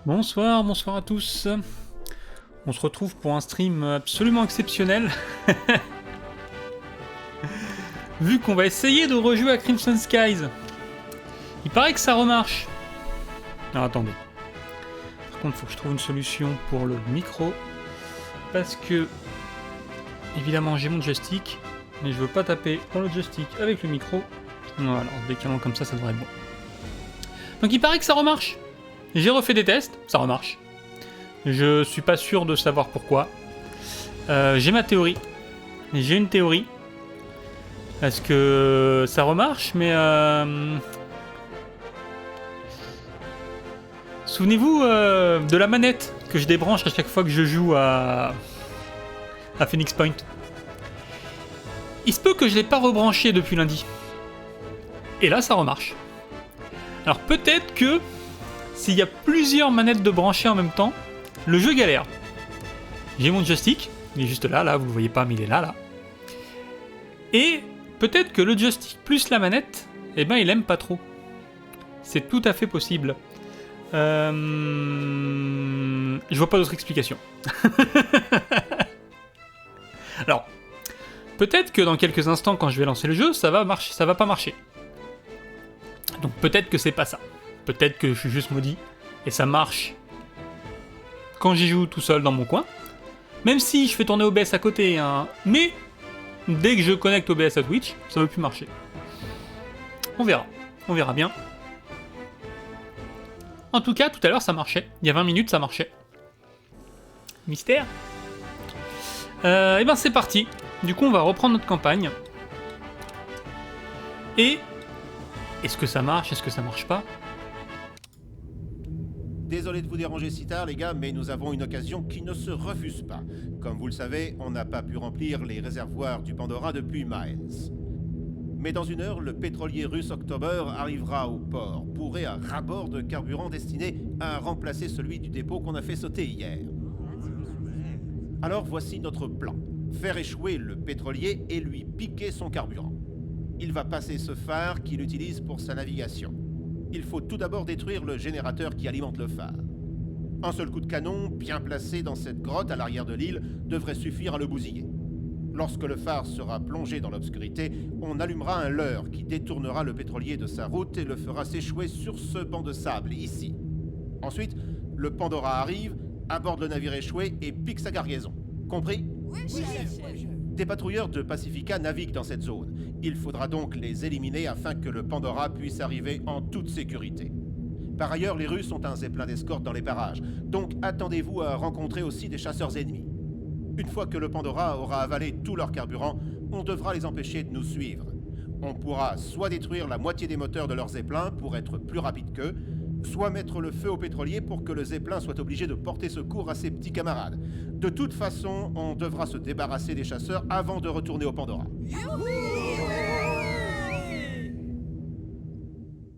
Bonsoir, bonsoir à tous. On se retrouve pour un stream absolument exceptionnel. Vu qu'on va essayer de rejouer à Crimson Skies. Il paraît que ça remarche. Alors attendez. Par contre, il faut que je trouve une solution pour le micro. Parce que, évidemment, j'ai mon joystick. Mais je veux pas taper dans le joystick avec le micro. Voilà, en décalant comme ça devrait être bon. Donc il paraît que ça remarche. J'ai refait des tests, ça remarche. Je suis pas sûr de savoir pourquoi. J'ai ma théorie. J'ai une théorie. Parce que ça remarche, mais... Souvenez-vous de la manette que je débranche à chaque fois que je joue à Phoenix Point. Il se peut que je l'ai pas rebranché depuis lundi. Et là, ça remarche. Alors peut-être que s'il y a plusieurs manettes de brancher en même temps, le jeu galère. J'ai mon joystick, il est juste là, vous le voyez pas, mais il est là. Et peut-être que le joystick plus la manette, eh ben il aime pas trop. C'est tout à fait possible. Je vois pas d'autre explication. Alors, peut-être que dans quelques instants, quand je vais lancer le jeu, ça va pas marcher. Donc peut-être que c'est pas ça. Peut-être que je suis juste maudit et ça marche quand j'y joue tout seul dans mon coin. Même si je fais tourner OBS à côté, hein. Mais dès que je connecte OBS à Twitch, ça ne veut plus marcher. On verra bien. En tout cas, tout à l'heure ça marchait. Il y a 20 minutes ça marchait. Mystère. Et ben c'est parti. Du coup on va reprendre notre campagne. Et... est-ce que ça marche? Est-ce que ça marche pas? Désolé de vous déranger si tard les gars, mais nous avons une occasion qui ne se refuse pas. Comme vous le savez, on n'a pas pu remplir les réservoirs du Pandora depuis Miles. Mais dans une heure, le pétrolier russe October arrivera au port, bourré à ras-bord de carburant destiné à remplacer celui du dépôt qu'on a fait sauter hier. Alors voici notre plan. Faire échouer le pétrolier et lui piquer son carburant. Il va passer ce phare qu'il utilise pour sa navigation. Il faut tout d'abord détruire le générateur qui alimente le phare. Un seul coup de canon, bien placé dans cette grotte à l'arrière de l'île, devrait suffire à le bousiller. Lorsque le phare sera plongé dans l'obscurité, on allumera un leurre qui détournera le pétrolier de sa route et le fera s'échouer sur ce banc de sable, ici. Ensuite, le Pandora arrive, aborde le navire échoué et pique sa cargaison. Compris? Oui, chef. Des patrouilleurs de Pacifica naviguent dans cette zone. Il faudra donc les éliminer afin que le Pandora puisse arriver en toute sécurité. Par ailleurs, les Russes ont un zeppelin d'escorte dans les parages, donc attendez-vous à rencontrer aussi des chasseurs ennemis. Une fois que le Pandora aura avalé tout leur carburant, on devra les empêcher de nous suivre. On pourra soit détruire la moitié des moteurs de leur zeppelin pour être plus rapide qu'eux, soit mettre le feu au pétrolier pour que le zeppelin soit obligé de porter secours à ses petits camarades. De toute façon, on devra se débarrasser des chasseurs avant de retourner au Pandora.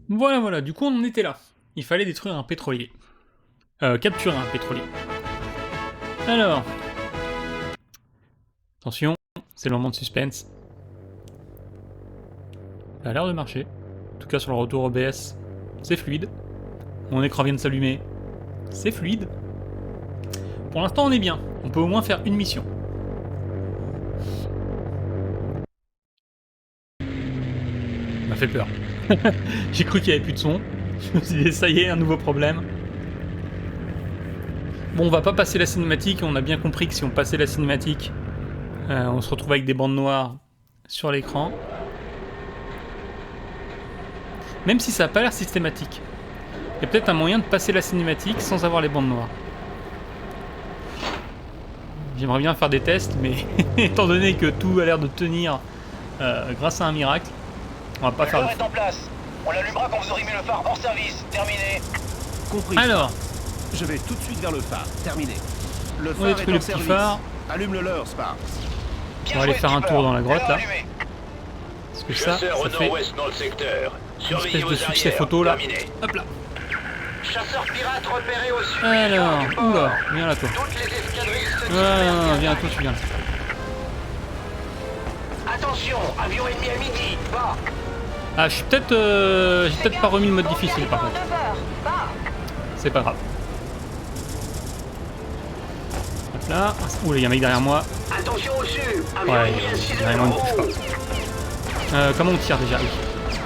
Voilà, du coup on en était là. Il fallait détruire un pétrolier. Capturer un pétrolier. Alors... attention, c'est le moment de suspense. Ça a l'air de marcher. En tout cas sur le retour OBS, c'est fluide. Mon écran vient de s'allumer. C'est fluide. Pour l'instant on est bien. On peut au moins faire une mission. Ça m'a fait peur. J'ai cru qu'il n'y avait plus de son. Je me suis dit ça y est, un nouveau problème. Bon, on va pas passer la cinématique. On a bien compris que si on passait la cinématique, on se retrouve avec des bandes noires sur l'écran. Même si ça n'a pas l'air systématique. Il y a peut-être un moyen de passer la cinématique sans avoir les bandes noires. J'aimerais bien faire des tests, mais étant donné que tout a l'air de tenir grâce à un miracle, on va pas faire Le le phare est en place. On l'allumera quand vous aurez mis le phare hors service. Terminé. Compris. Alors, Je vais tout de suite vers le phare. Terminé. Le on phare détruit est le en petit service. phare. Allume le leurre, Sparks. Bien On va aller joué, faire un skipper. tour dans la grotte, Leurre là. allumé. Parce que ça Chasseur au fait nord-ouest dans le secteur. une Surveillez espèce de vos succès arrières. photo là. Terminé. Hop là. Chasseur pirate repéré au sud. Alors, du port. oula, viens là toi. Toutes les escadrilles se Ah, viens toi, tu viens. Attention, avion ennemi à midi. Bas. Ah, j'ai peut-être pas remis le mode difficile par contre. C'est pas grave. Hop là. Ouh, il y a un mec derrière moi. Attention au-dessus. Ouais, vraiment, il ne bouge pas. Comment on tire déjà? Oui.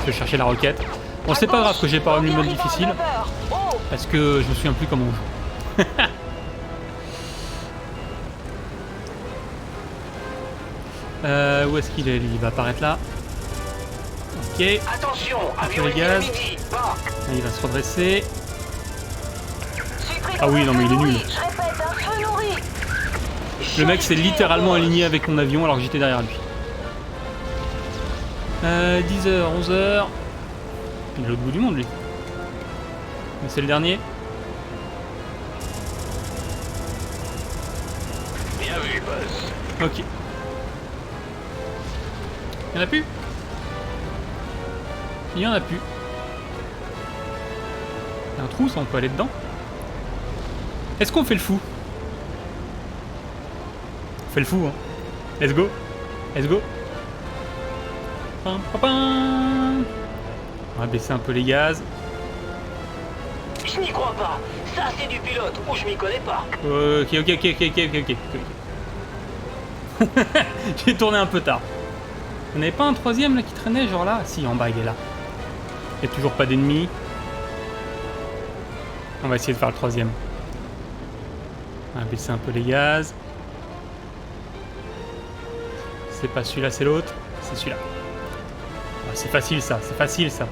Je vais chercher la roquette. Bon, c'est pas grave que j'ai pas remis le mode difficile. Parce que je me souviens plus comment on joue. Où est-ce qu'il est, lui? Il va apparaître là. Ok. Attention, Un peu les gaz. Il va se redresser. Ah oui, non mais il est nul. Le mec s'est littéralement aligné avec mon avion alors que j'étais derrière lui. 10h, 11h. Il est à l'autre bout du monde lui. Mais c'est le dernier. Bien vu, boss. Ok. Il y en a plus? Il y en a plus. Il y a un trou, ça on peut aller dedans. Est-ce qu'on fait le fou? On fait le fou, hein. Let's go. Let's go. Pam, pam, pam. On va baisser un peu les gaz. Je n'y crois pas. Ça, c'est du pilote ou je m'y connais pas. Ok. J'ai tourné un peu tard. On n'avait pas un troisième là qui traînait, genre là? Si, en bas, il est là. Il n'y a toujours pas d'ennemis. On va essayer de faire le troisième. On va baisser un peu les gaz. C'est pas celui-là, c'est l'autre. C'est celui-là. Ah, c'est facile ça, c'est facile ça.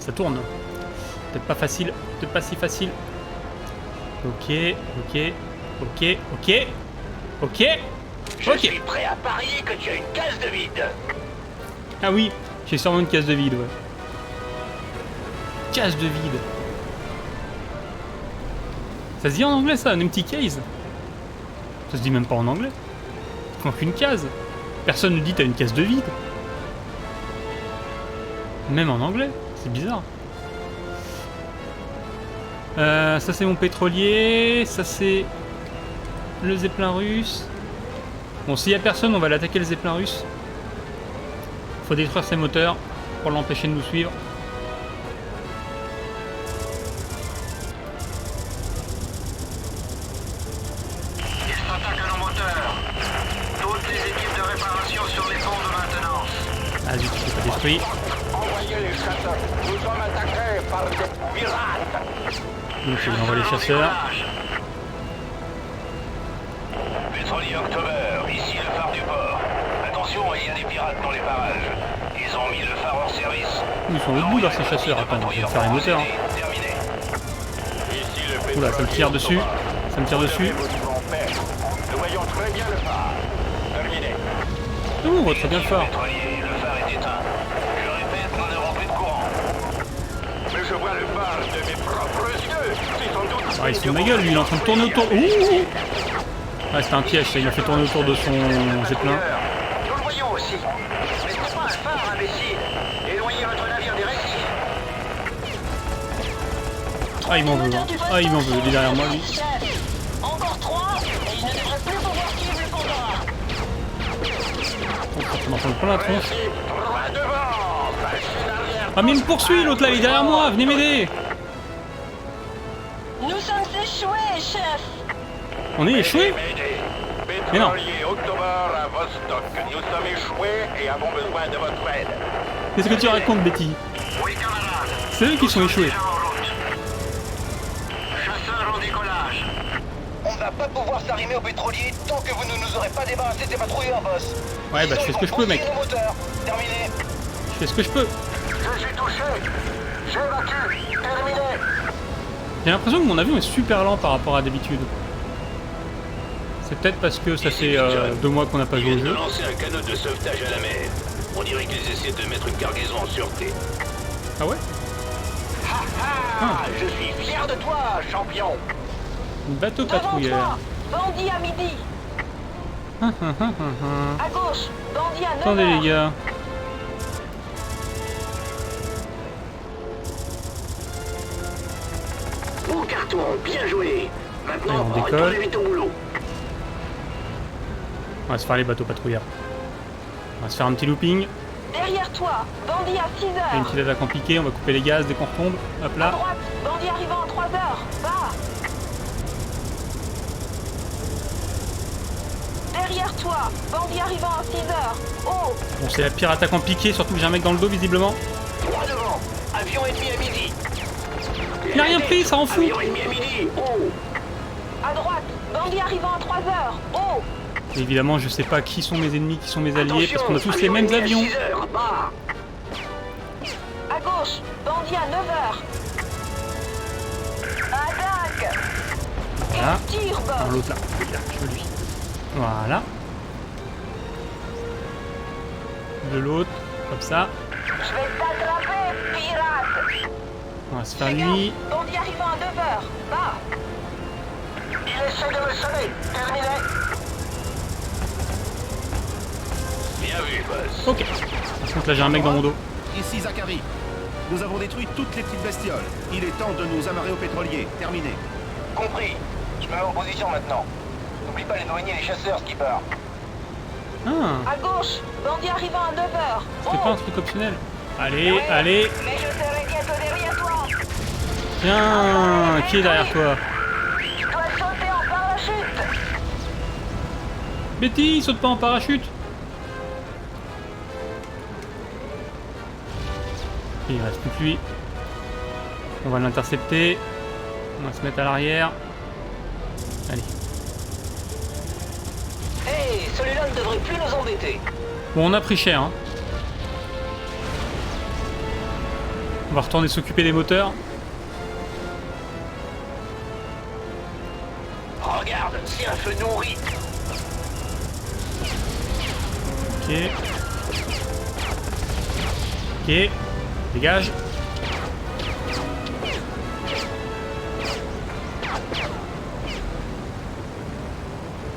Ça tourne. Peut-être pas facile, peut-être pas si facile. Ok. Je suis prêt à parier que tu as une case de vide. Ah oui, j'ai sûrement une case de vide, ouais. Case de vide. Ça se dit en anglais ça, un empty case? Ça se dit même pas en anglais. Donc une case. Personne ne dit t'as une case de vide. Même en anglais, c'est bizarre. Ça c'est mon pétrolier, ça c'est le zeppelin russe. Bon, s'il y a personne, on va l'attaquer le zeppelin russe. Faut détruire ses moteurs pour l'empêcher de nous suivre. Il s'attaque à nos moteurs. Toutes les équipes de réparation sur les ponts de maintenance. Ah zut, c'est pas détruit. Envoyez les chasseurs. Nous sommes attaqués par des pirates. Donc on envoie les chasseurs. Pétrolier October, ici le phare du port. Attention, il y a des pirates dans les parages. Ils ont mis le phare hors service. Ils sont au bout dans ces chasseurs. Attends, je vais faire les moteurs. Terminé. Oula, ça me tire dessus. Ça me tire dessus. Nous voyons très bien le phare. Terminé. Ouh, on voit très bien le phare. Pétrolier, le phare est éteint. Je répète, nous n'avons plus de courant. Mais je vois le phare de mes propres yeux. C'est sans doute... Ah, il se fout de ma gueule, lui, il est en train de tourner autour. Ouh! Ah, c'était un piège, ça, il a fait tourner autour de son zeppelin. Nous le voyons aussi. Mais ce n'est pas un phare, imbécile. Éloignez votre navire des récifs. Ah, il m'en veut, hein. Ah, il m'en veut, il est derrière moi, lui. Encore 3 et je ne devrais plus pouvoir suivre le Pandora. On m'en prend plein la tronche. Droit devant. Machine arrière. Ah, mais il me poursuit, l'autre là, il est derrière moi, venez m'aider. Nous sommes échoués, chef. On est échoués? Mais non. Pétrolier October à Vostok. Nous sommes échoués et avons besoin de votre aide. Qu'est-ce que tu racontes, Betty? Oui, camarades. C'est eux qui sont échoués. Chasseurs en décollage. On ne va pas pouvoir s'arrimer au pétrolier tant que vous ne nous aurez pas débarrassé des patrouilleurs, boss. Ouais, bah je fais ce que je peux, mec. Terminé. Je fais ce que je peux. Je suis touché. J'évacue. Terminé. J'ai l'impression que mon avion est super lent par rapport à d'habitude. C'est peut-être parce que ça fait 2 mois qu'on n'a pas joué au jeu. Lancer un canot de sauvetage à la mer. On dirait qu'ils essaient de mettre une cargaison en sûreté. Ah ouais? Je suis fier de toi, champion. Bateau Devant patrouilleur. toi, bandit à midi. À gauche, bandit à 9h. Attendez les gars. Bon carton, bien joué. Maintenant, Allez, on décolle. retournez vite au boulot. On va se faire les bateaux patrouilleurs. On va se faire un petit looping. Derrière toi, bandit à Et une 6h. petite attaque en piqué, on va couper les gaz dès qu'on retombe. Hop À là. droite, bandit arrivant à 3h. Va. Derrière toi, bandit arrivant à 6 heures. Oh, Bon, c'est la pire attaque en piqué, surtout que j'ai un mec dans le dos visiblement. Droit devant. Avion ennemi à midi. Il a rien pris, ça en fout. Avion ennemi à midi. Oh. à droite, bandit arrivant à 3 heures. Oh, Et évidemment, je sais pas qui sont mes ennemis, qui sont mes alliés, parce qu'on a tous les mêmes ennemi à avions. 6 heures. Bas. à gauche, bandit à 9 heures. Attaque. Voilà. Et tire, Non, boss. l'autre là, là, je veux lui. Voilà. De l'autre, comme ça. Je vais t'attraper, pirate. On va se faire Fais lui. gaffe, bandit arrivant à 9 heures. Bas. Il essaie de me sonner. Terminé. Bien vu, boss. Ok. Par contre, là, j'ai un mec dans mon dos. Ici Zachary. Nous avons détruit toutes les petites bestioles. Il est temps de nous amarrer au pétrolier. Terminé. Compris. Je me mets en position maintenant. N'oublie pas les douaniers et les chasseurs, skipper. Ah, À gauche, bandit arrivant à 9 heures. c'était pas un truc optionnel. Allez, Oui, allez. Mais je serai bientôt derrière toi. Tiens, qui est derrière toi? Tu dois sauter en parachute. Betty, saute pas en parachute. Et il reste plus que lui. On va l'intercepter. On va se mettre à l'arrière. Allez. Hey, celui-là ne devrait plus nous embêter. Bon, on a pris cher, hein. On va retourner s'occuper des moteurs. Regarde, c'est un feu nourri. Ok. Ok. Dégage.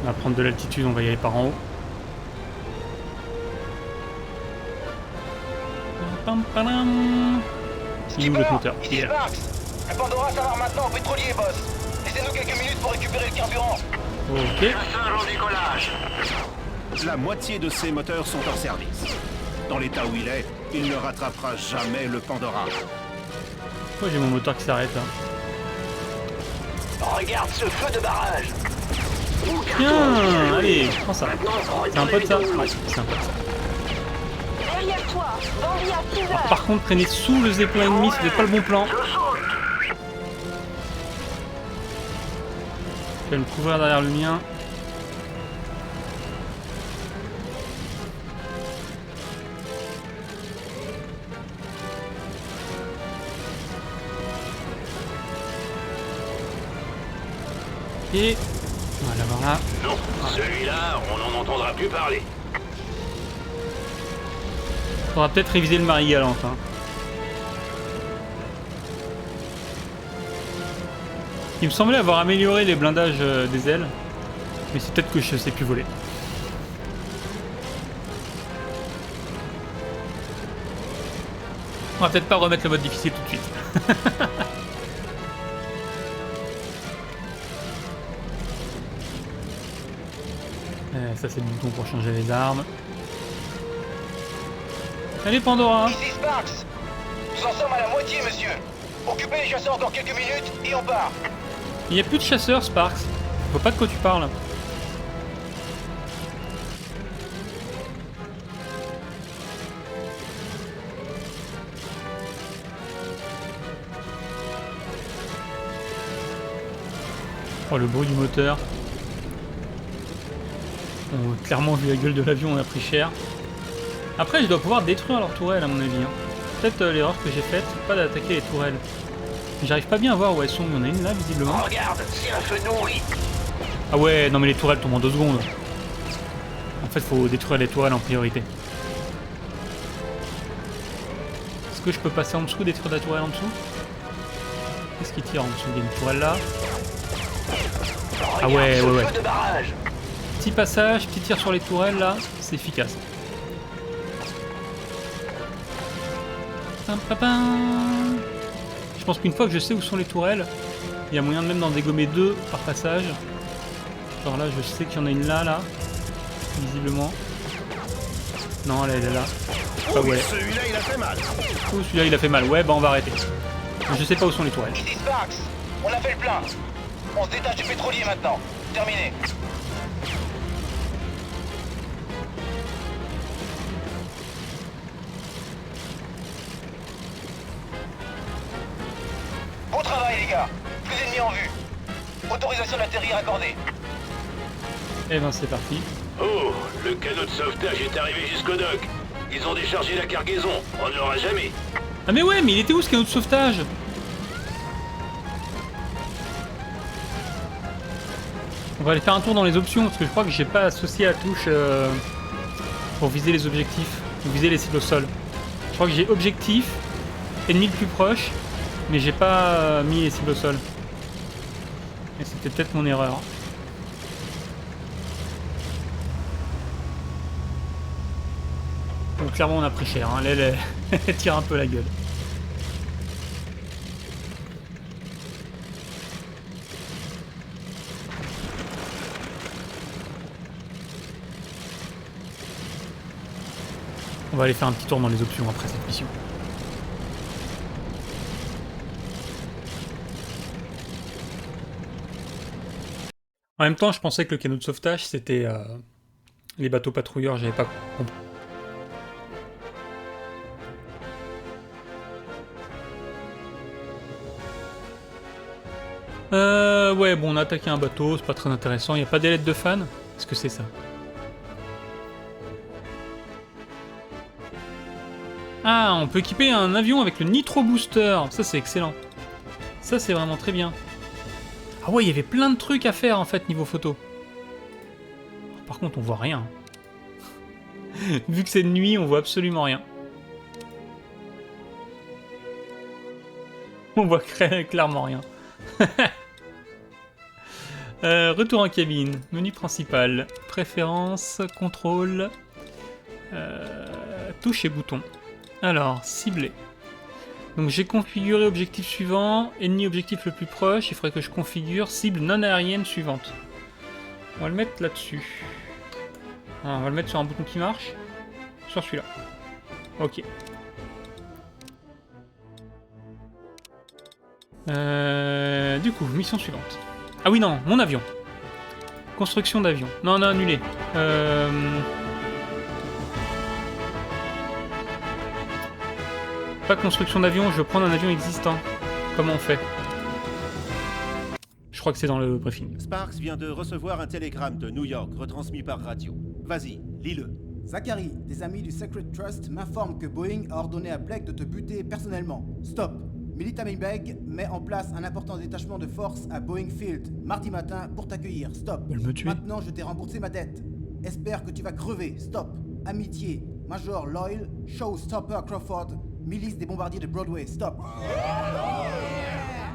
On va prendre de l'altitude, on va y aller par en haut. Pam, pam, pam. Il est où l'autre moteur? Il est là. Sparks. Le Pandora s'avère maintenant au pétrolier, boss. Laissez-nous quelques minutes pour récupérer le carburant. Ok. Chasseur en décollage. La moitié de ces moteurs sont en service. Dans l'état où il est, il ne rattrapera jamais le Pandora. Pourquoi j'ai mon moteur qui s'arrête là? Regarde ce feu de barrage. Tiens, allez, prends ça. C'est un pote ça? Ouais, c'est un pote ça. Derrière toi, bandit à 6 Alors, heures. par contre, traîner sous le zeppelin ennemi, c'était pas le bon plan. Je vais me couvrir derrière le mien. Et voilà, voilà. Non, celui-là, on n'en entendra plus parler. Faudra peut-être réviser le Marie-Galante. Hein. Il me semblait avoir amélioré les blindages des ailes. Mais c'est peut-être que je sais plus voler. On va peut-être pas remettre le mode difficile tout de suite. Ça c'est le bouton pour changer les armes. Allez Pandora! Ici Sparks. Nous en sommes à la moitié, monsieur. Occupez les chasseurs encore quelques minutes et on part. Il n'y a plus de chasseurs Sparks. Je vois pas de quoi tu parles. Oh le bruit du moteur. On a clairement vu la gueule de l'avion, on a pris cher. Après je dois pouvoir détruire leur tourelle à mon avis. Hein. Peut-être l'erreur que j'ai faite, c'est pas d'attaquer les tourelles. J'arrive pas bien à voir où elles sont, il y en a une là visiblement. Regarde, c'est un feu nourri. Ah ouais, non mais les tourelles tombent en 2 secondes. En fait faut détruire les tourelles en priorité. Est-ce que je peux passer en dessous, détruire la tourelle en dessous? Qu'est-ce qui tire en dessous? Il y a une tourelle là. Ah ouais, ouais, ouais. Feu de barrage. Petit passage, petit tir sur les tourelles là, c'est efficace. Pam, pam, pam. Je pense qu'une fois que je sais où sont les tourelles, il y a moyen de même d'en dégommer 2 par passage. Genre là, je sais qu'il y en a une là, visiblement. Non, elle est là. Ah ouais. Celui-là, il a fait mal. Oh, celui-là il a fait mal. Ouais, bah on va arrêter. Je sais pas où sont les tourelles. Ici Sparks. On a fait le plein. On se détache du pétrolier maintenant. Terminé. gars. Plus d'ennemis en vue. Autorisation d'atterrir accordée. Eh ben c'est parti. Oh, le canot de sauvetage est arrivé jusqu'au dock. Ils ont déchargé la cargaison. On ne l'aura jamais. Ah mais ouais, mais il était où ce canot de sauvetage? On va aller faire un tour dans les options, parce que je crois que j'ai pas associé la touche pour viser les objectifs, ou viser les cibles au sol. Je crois que j'ai objectif, ennemi le plus proche, mais j'ai pas mis les cibles au sol. Et c'était peut-être mon erreur. Donc clairement on a pris cher, hein. L'aile elle tire un peu la gueule. On va aller faire un petit tour dans les options après cette mission. En même temps, je pensais que le canot de sauvetage, c'était les bateaux patrouilleurs, j'avais pas compris. Ouais, bon, on a attaqué un bateau, c'est pas très intéressant. Il n'y a pas d'ailette de fan? Est-ce que c'est ça? Ah, on peut équiper un avion avec le Nitro Booster. Ça, c'est excellent. Ça, c'est vraiment très bien. Ah ouais, il y avait plein de trucs à faire, en fait, niveau photo. Par contre, on voit rien. Vu que c'est de nuit, on voit absolument rien. On voit clairement rien. Retour en cabine, menu principal, préférences, contrôle, touche et boutons. Alors, cibler. Donc j'ai configuré objectif suivant, ennemi objectif le plus proche, il faudrait que je configure cible non aérienne suivante. On va le mettre là-dessus. On va le mettre sur un bouton qui marche. Sur celui-là. Ok. Du coup, mission suivante. Ah oui, non, mon avion. Construction d'avion. Non, on a annulé. Pas construction d'avion, je veux prendre un avion existant. Comment on fait? Je crois que c'est dans le briefing. Sparks vient de recevoir un télégramme de New York retransmis par radio. Vas-y, lis-le. Zachary, des amis du Secret Trust m'informent que Boeing a ordonné à Blake de te buter personnellement. Stop. Military Beg met en place un important détachement de force à Boeing Field, mardi matin, pour t'accueillir. Stop. Elle me tuer. Maintenant, je t'ai remboursé ma dette. Espère que tu vas crever. Stop. Amitié. Major Loyal, Showstopper Crawford, milice des bombardiers de Broadway. Stop.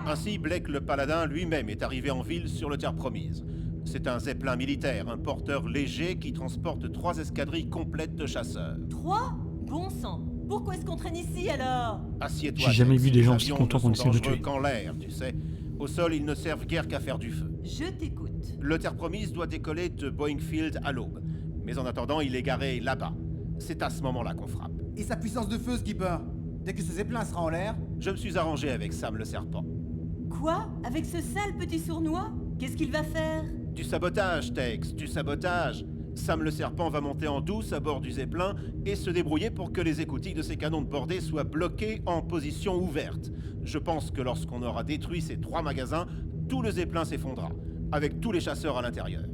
Ainsi, Blake le Paladin lui-même est arrivé en ville sur le terre promise. C'est un zeppelin militaire, un porteur léger qui transporte 3 escadrilles complètes de chasseurs. 3 ? Bon sang. Pourquoi est-ce qu'on traîne ici alors ? Assieds-toi. J'ai jamais Tex. vu des gens Les aussi avions contents ne qu'on sont essaie de dangereux tuer. qu'en l'air, tu sais. Au sol, ils ne servent guère qu'à faire du feu. Je t'écoute. Le terre promise doit décoller de Boeing Field à l'aube. Mais en attendant, il est garé là-bas. C'est à ce moment-là qu'on frappe. Et sa puissance de feu, Skipper? Dès que ce zeppelin sera en l'air... Je me suis arrangé avec Sam le Serpent. Quoi ? Avec ce sale petit sournois ? Qu'est-ce qu'il va faire ? Du sabotage, Tex, du sabotage. Sam le Serpent va monter en douce à bord du zeppelin et se débrouiller pour que les écoutilles de ses canons de bordée soient bloquées en position ouverte. Je pense que lorsqu'on aura détruit ces 3 magasins, tout le zeppelin s'effondra, avec tous les chasseurs à l'intérieur.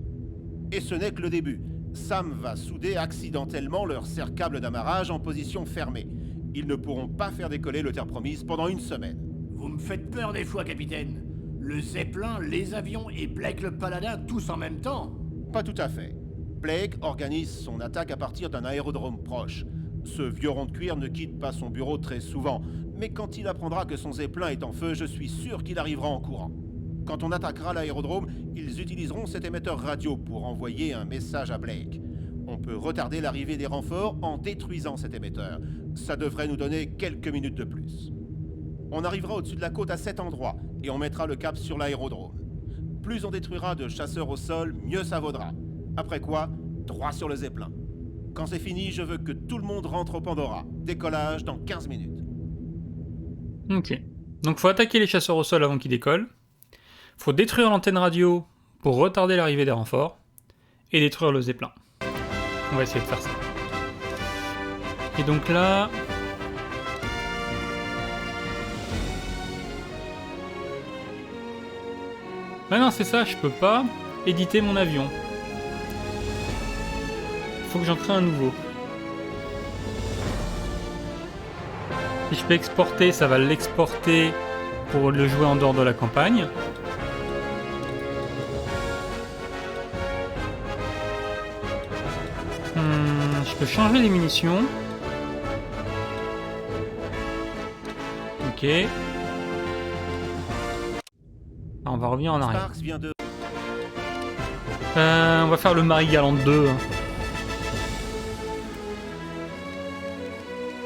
Et ce n'est que le début. Sam va souder accidentellement leur serre-câble d'amarrage en position fermée. Ils ne pourront pas faire décoller le terre promise pendant 1 semaine. Vous me faites peur des fois, capitaine. Le Zeppelin, les avions et Blake le Paladin tous en même temps. Pas tout à fait. Blake organise son attaque à partir d'un aérodrome proche. Ce vieux rond de cuir ne quitte pas son bureau très souvent, mais quand il apprendra que son zeppelin est en feu, je suis sûr qu'il arrivera en courant. Quand on attaquera l'aérodrome, ils utiliseront cet émetteur radio pour envoyer un message à Blake. On peut retarder l'arrivée des renforts en détruisant cet émetteur. Ça devrait nous donner quelques minutes de plus. On arrivera au-dessus de la côte à cet endroit et on mettra le cap sur l'aérodrome. Plus on détruira de chasseurs au sol, mieux ça vaudra. Après quoi, droit sur le zeppelin. Quand c'est fini, je veux que tout le monde rentre au Pandora. Décollage dans 15 minutes. Ok. Donc faut attaquer les chasseurs au sol avant qu'ils décollent. Faut détruire l'antenne radio pour retarder l'arrivée des renforts. Et détruire le zeppelin. On va essayer de faire ça. Et donc là... Ah non, c'est ça, je peux pas éditer mon avion. Faut que j'en crée un nouveau. Si je peux exporter, ça va l'exporter pour le jouer en dehors de la campagne. Je peux changer les munitions. Ok. Ah, on va revenir en arrière. Sparks vient de... On va faire le Marie-Galante 2.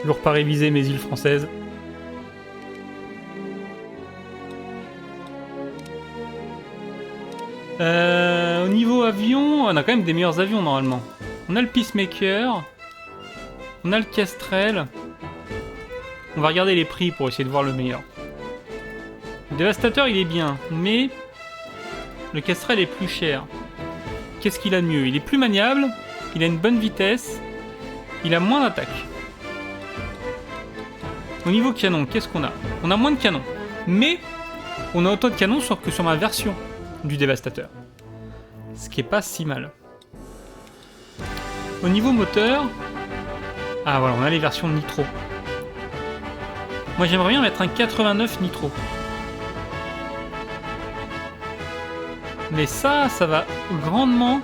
Toujours pas révisé mes îles françaises. Au niveau avion, on a quand même des meilleurs avions normalement. On a le Peacemaker. On a le Kestrel. On va regarder les prix pour essayer de voir le meilleur. Le Dévastateur il est bien, mais le Kestrel est plus cher. Qu'est-ce qu'il a de mieux? Il est plus maniable, il a une bonne vitesse, il a moins d'attaque. Au niveau canon, qu'est-ce qu'on a? On a moins de canons, mais on a autant de canons que sur ma version du Dévastateur. Ce qui est pas si mal. Au niveau moteur... Ah voilà, on a les versions nitro. Moi j'aimerais bien mettre un 89 nitro. Mais ça va grandement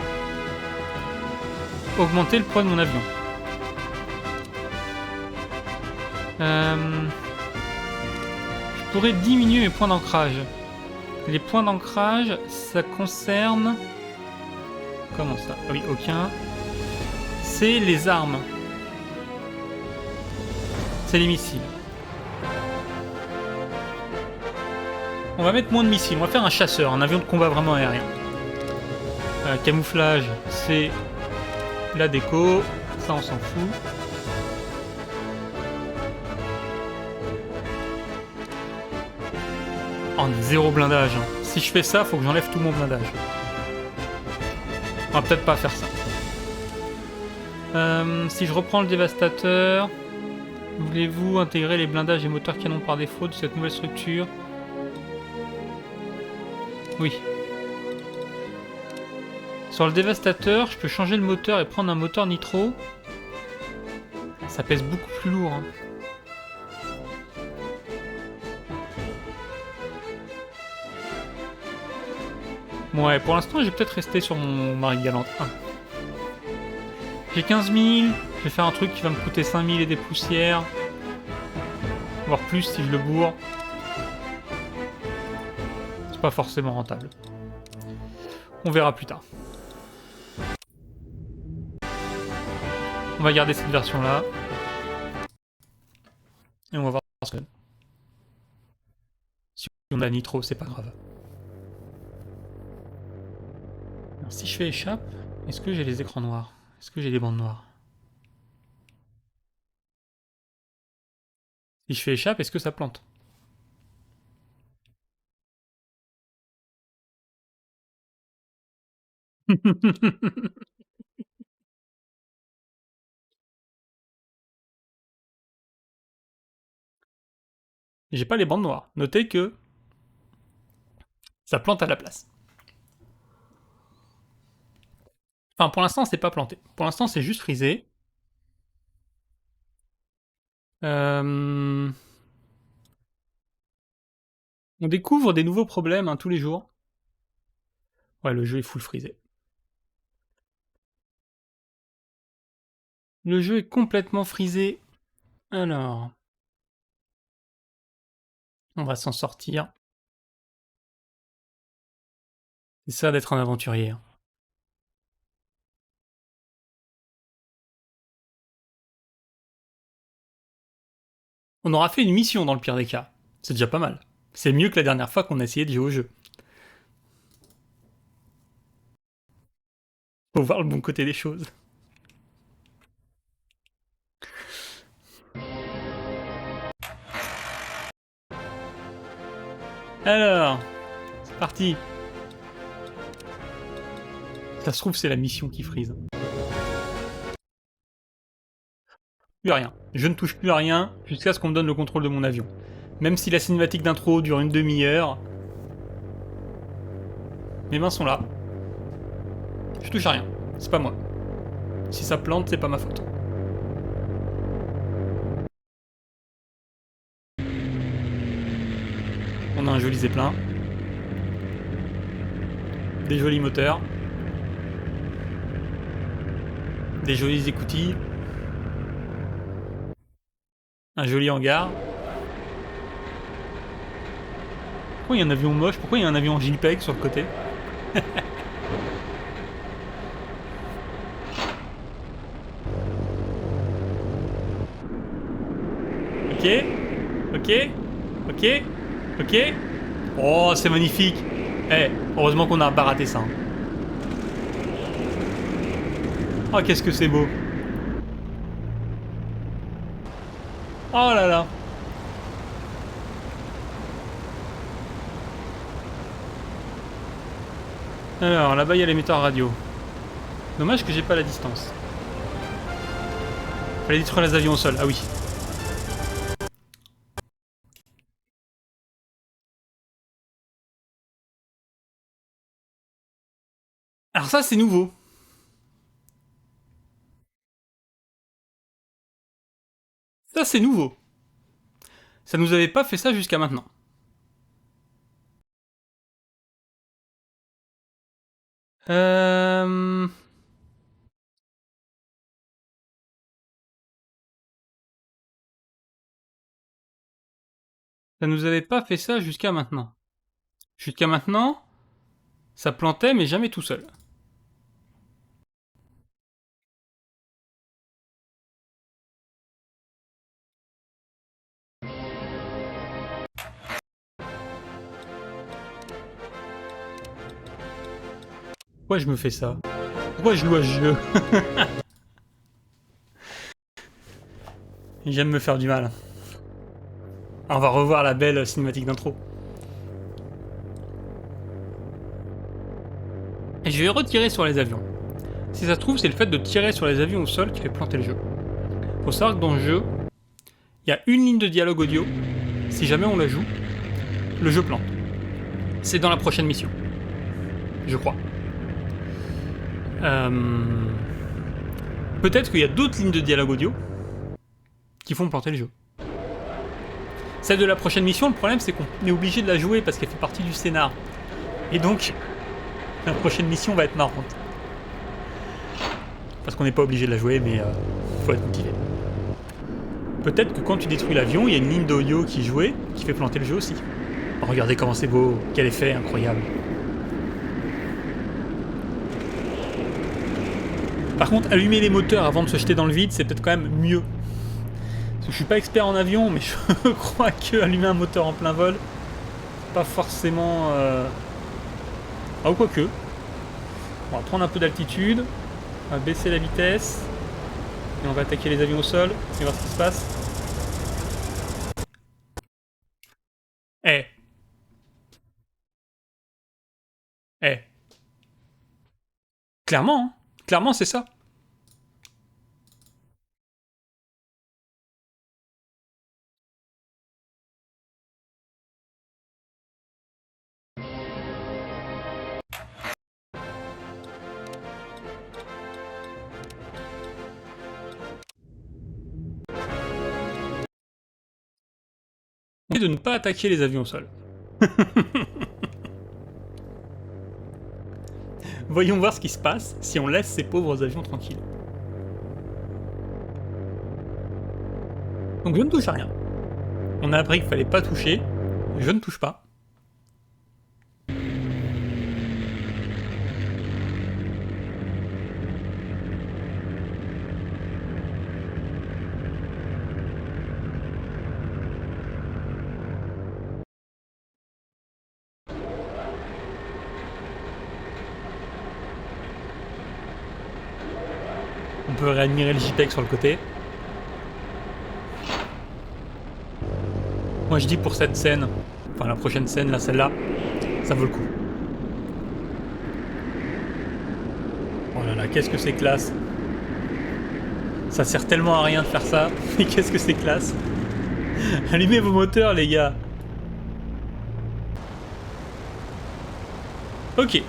augmenter le poids de mon avion. Je pourrais diminuer mes points d'ancrage. Les points d'ancrage, ça concerne... Comment ça? Ah oui, aucun. C'est les armes. C'est les missiles. On va mettre moins de missiles. On va faire un chasseur, un avion de combat vraiment aérien. Camouflage, c'est la déco. Ça, on s'en fout. Oh, on a 0 blindage. Si je fais ça, faut que j'enlève tout mon blindage. On va peut-être pas faire ça. Si je reprends le Dévastateur, voulez-vous intégrer les blindages et moteurs canons par défaut de cette nouvelle structure? Oui. Sur le Dévastateur, je peux changer le moteur et prendre un moteur nitro. Ça pèse beaucoup plus lourd. Hein. Bon, ouais, pour l'instant, j'ai peut-être resté sur mon Marie-Galante 1. J'ai 15 000, je vais faire un truc qui va me coûter 5 000 et des poussières. Voire plus si je le bourre. C'est pas forcément rentable. On verra plus tard. On va garder cette version-là. Et on va voir ce que ça donne. Si on a nitro, c'est pas grave. Alors, si je fais échappe, est-ce que j'ai les écrans noirs? Est-ce que j'ai des bandes noires? Si je fais échappe, est-ce que ça plante? J'ai pas les bandes noires. Notez que ça plante à la place. Enfin, pour l'instant, c'est pas planté. Pour l'instant, c'est juste frisé. On découvre des nouveaux problèmes hein, tous les jours. Ouais, le jeu est full frisé. Le jeu est complètement frisé. Alors... On va s'en sortir. C'est ça d'être un aventurier. On aura fait une mission dans le pire des cas. C'est déjà pas mal. C'est mieux que la dernière fois qu'on a essayé de jouer au jeu. Faut voir le bon côté des choses. Alors, c'est parti. Ça se trouve, c'est la mission qui frise. Plus à rien. Je ne touche plus à rien jusqu'à ce qu'on me donne le contrôle de mon avion. Même si la cinématique d'intro dure une demi-heure, Mes mains sont là. Je touche à rien. C'est pas moi. Si ça plante, c'est pas ma faute. On a un joli zeppelin. Des jolis moteurs. Des jolies écoutilles. Un joli hangar. Pourquoi il y a un avion moche? Pourquoi il y a un avion JPEG sur le côté? Ok. Ok. Ok. Ok. Oh, c'est magnifique. Eh, heureusement qu'on a pas raté ça. Oh, qu'est-ce que c'est beau. Oh là là. Alors, là-bas, il y a l'émetteur radio. Dommage que j'ai pas la distance. Fallait détruire les avions au sol. Ah oui. Alors ça, c'est nouveau. Ça, c'est nouveau. Ça nous avait pas fait ça jusqu'à maintenant. Ça nous avait pas fait ça jusqu'à maintenant. Jusqu'à maintenant, ça plantait, mais jamais tout seul. Pourquoi je me fais ça? Pourquoi je joue à ce jeu? J'aime me faire du mal. On va revoir la belle cinématique d'intro. Et je vais retirer sur les avions. Si ça se trouve, c'est le fait de tirer sur les avions au sol qui fait planter le jeu. Faut savoir que dans le jeu, il y a une ligne de dialogue audio. Si jamais on la joue, le jeu plante. C'est dans la prochaine mission. Je crois. Peut-être qu'il y a d'autres lignes de dialogue audio qui font planter le jeu. Celle de la prochaine mission, le problème c'est qu'on est obligé de la jouer parce qu'elle fait partie du scénar. Et donc, la prochaine mission va être marrante. Parce qu'on n'est pas obligé de la jouer, mais faut être motivé. Peut-être que quand tu détruis l'avion, il y a une ligne d'audio qui est jouée, qui fait planter le jeu aussi. Oh, regardez comment c'est beau, quel effet incroyable. Par contre, allumer les moteurs avant de se jeter dans le vide, c'est peut-être quand même mieux. Parce que je suis pas expert en avion, mais je crois que allumer un moteur en plein vol, c'est pas forcément... Ah, ou quoique. On va prendre un peu d'altitude, on va baisser la vitesse, et on va attaquer les avions au sol, et voir ce qui se passe. Eh. Eh. Clairement, hein. Clairement, c'est ça. Et de ne pas attaquer les avions au sol. Voyons voir ce qui se passe si on laisse ces pauvres avions tranquilles. Donc je ne touche à rien. On a appris qu'il fallait pas toucher. Je ne touche pas. On peut réadmirer le JPEG sur le côté. Moi je dis pour cette scène, enfin la prochaine scène, là celle-là, ça vaut le coup. Oh là là, qu'est-ce que c'est classe. Ça sert tellement à rien de faire ça, mais qu'est-ce que c'est classe. Allumez vos moteurs les gars. Ok.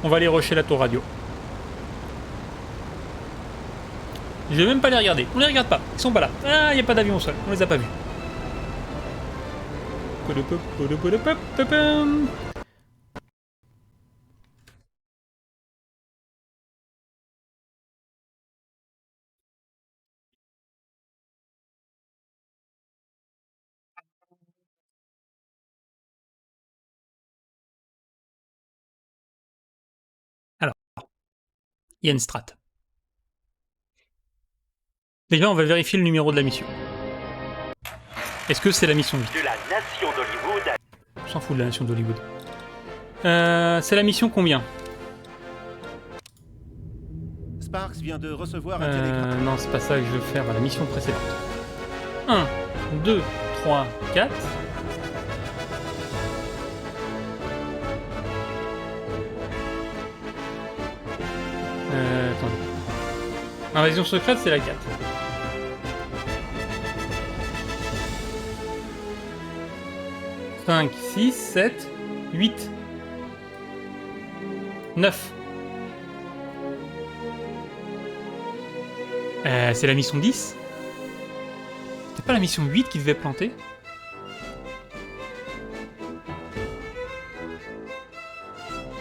On va aller rusher la tour radio. Je vais même pas les regarder. On les regarde pas. Ils sont pas là. Ah, il n'y a pas d'avion au sol. On les a pas vus. Alors, il y a une strat. Déjà, on va vérifier le numéro de la mission. Est-ce que c'est la mission 8? De la nation d'Hollywood. On s'en fout de la nation d'Hollywood. C'est la mission combien? Sparks vient de recevoir un télégramme. Non, c'est pas ça que je veux faire à la mission précédente. 1, 2, 3, 4. Attendez. Invasion secrète, c'est la 4. « 5, 6, 7, 8, 9. » C'est la mission 10. C'était pas la mission 8 qui devait planter?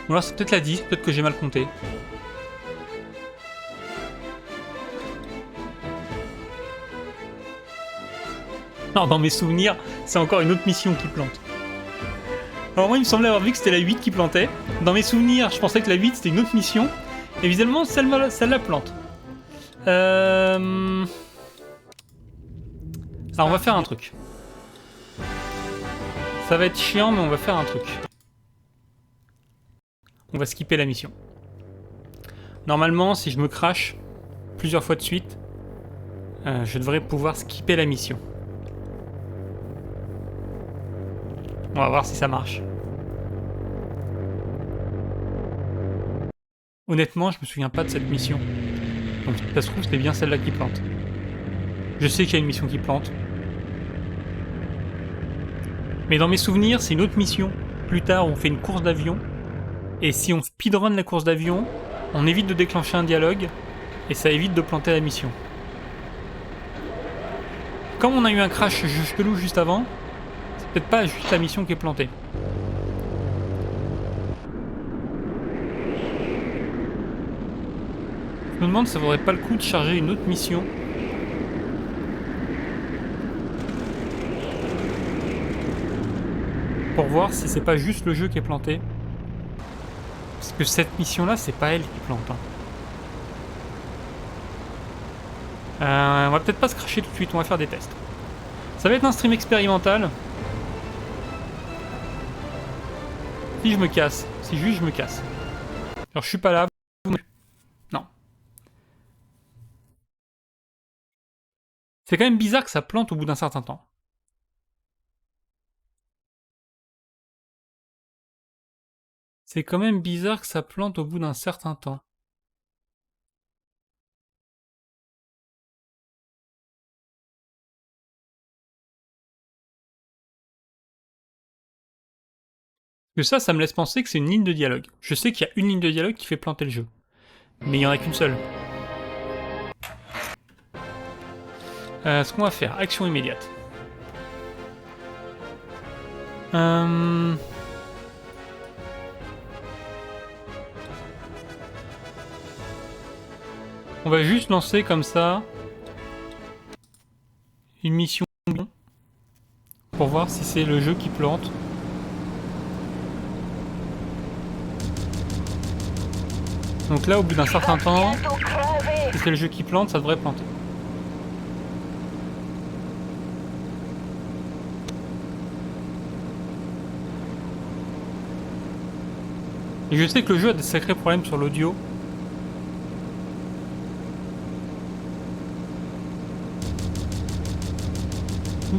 Ou alors c'est peut-être la 10, peut-être que j'ai mal compté. Non, dans mes souvenirs, c'est encore une autre mission qui plante. Alors moi, il me semblait avoir vu que c'était la 8 qui plantait. Dans mes souvenirs, je pensais que la 8 c'était une autre mission. Et visuellement, celle-là plante. Alors on va faire un truc. Ça va être chiant, mais on va faire un truc. On va skipper la mission. Normalement, si je me crache plusieurs fois de suite, je devrais pouvoir skipper la mission. On va voir si ça marche. Honnêtement, je me souviens pas de cette mission. Donc ça se trouve, c'était bien celle-là qui plante. Je sais qu'il y a une mission qui plante. Mais dans mes souvenirs, c'est une autre mission. Plus tard, on fait une course d'avion. Et si on speedrun la course d'avion, on évite de déclencher un dialogue. Et ça évite de planter la mission. Comme on a eu un crash chelou juste avant, c'est peut-être pas juste la mission qui est plantée. Je me demande si ça vaudrait pas le coup de charger une autre mission. Pour voir si c'est pas juste le jeu qui est planté. Parce que cette mission-là, c'est pas elle qui plante. On va peut-être pas se cracher tout de suite, on va faire des tests. Ça va être un stream expérimental. Si je me casse, si juste je me casse. Alors je suis pas là, vous... Non. C'est quand même bizarre que ça plante au bout d'un certain temps. C'est quand même bizarre que ça plante au bout d'un certain temps. Que ça me laisse penser que c'est une ligne de dialogue. Je sais qu'il y a une ligne de dialogue qui fait planter le jeu. Mais il n'y en a qu'une seule. Ce qu'on va faire, action immédiate. On va juste lancer comme ça une mission pour voir si c'est le jeu qui plante. Donc là, au bout d'un certain temps, si c'est le jeu qui plante, ça devrait planter. Et je sais que le jeu a des sacrés problèmes sur l'audio.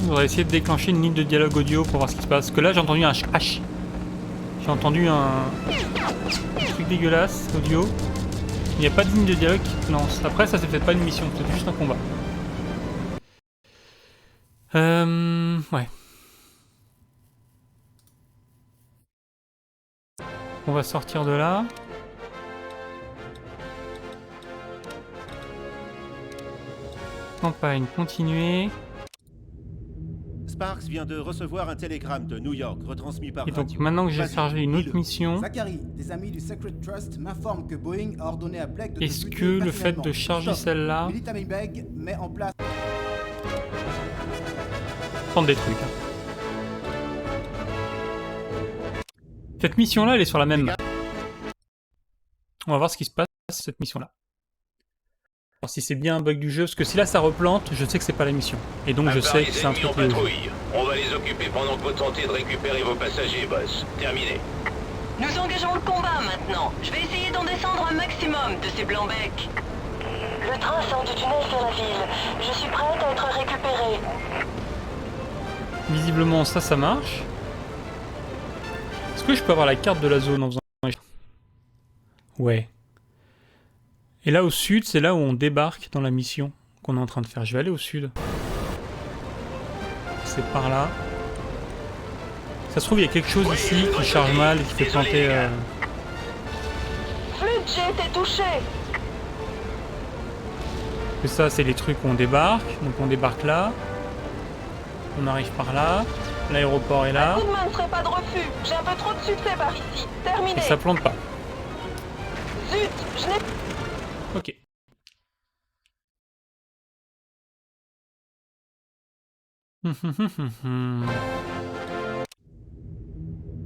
On va essayer de déclencher une ligne de dialogue audio pour voir ce qui se passe. Parce que là, j'ai entendu un crash. J'ai entendu un truc dégueulasse audio. Il n'y a pas de ligne de dialogue qui lance. Après, ça c'est peut-être pas une mission, c'est juste un combat. Ouais. On va sortir de là. campagne, continuer. Sparks vient de recevoir un télégramme de New York retransmis par Et donc radio. maintenant que j'ai Vas-y, chargé une autre lis-le. mission, Zachary, des amis du Secret Trust m'informent que Boeing a ordonné à Blake de te est-ce buter que le fait personnellement. de charger Stop. celle-là... Milita Maybag met en place... prendre des trucs. Hein. Cette mission-là, elle est sur la même map. On va voir ce qui se passe sur cette mission-là. Alors si c'est bien un bug du jeu, parce que si là ça replante, je sais que c'est pas la mission. Et donc je sais que c'est un truc lié au jeu. patrouille. On va les occuper pendant que vous tentez de récupérer vos passagers, boss. Terminé. Nous engageons le combat maintenant. Je vais essayer d'en descendre un maximum de ces blancs-becs. Le train sort du tunnel vers la ville. Je suis prête à être récupérée. Visiblement ça marche. Est-ce que je peux avoir la carte de la zone en faisant un... Ouais. Et là au sud, c'est là où on débarque dans la mission qu'on est en train de faire. Je vais aller au sud. C'est par là. Ça se trouve, il y a quelque chose ici qui charge mal et qui fait planter... Flûte, j'ai été touché. Et ça, c'est les trucs où on débarque. Donc on débarque là. On arrive par là. L'aéroport est là. Un coup de main ne ferait pas de refus. J'ai un peu trop de succès par ici. Terminé. Et ça plante pas. Zut, je n'ai... Ok.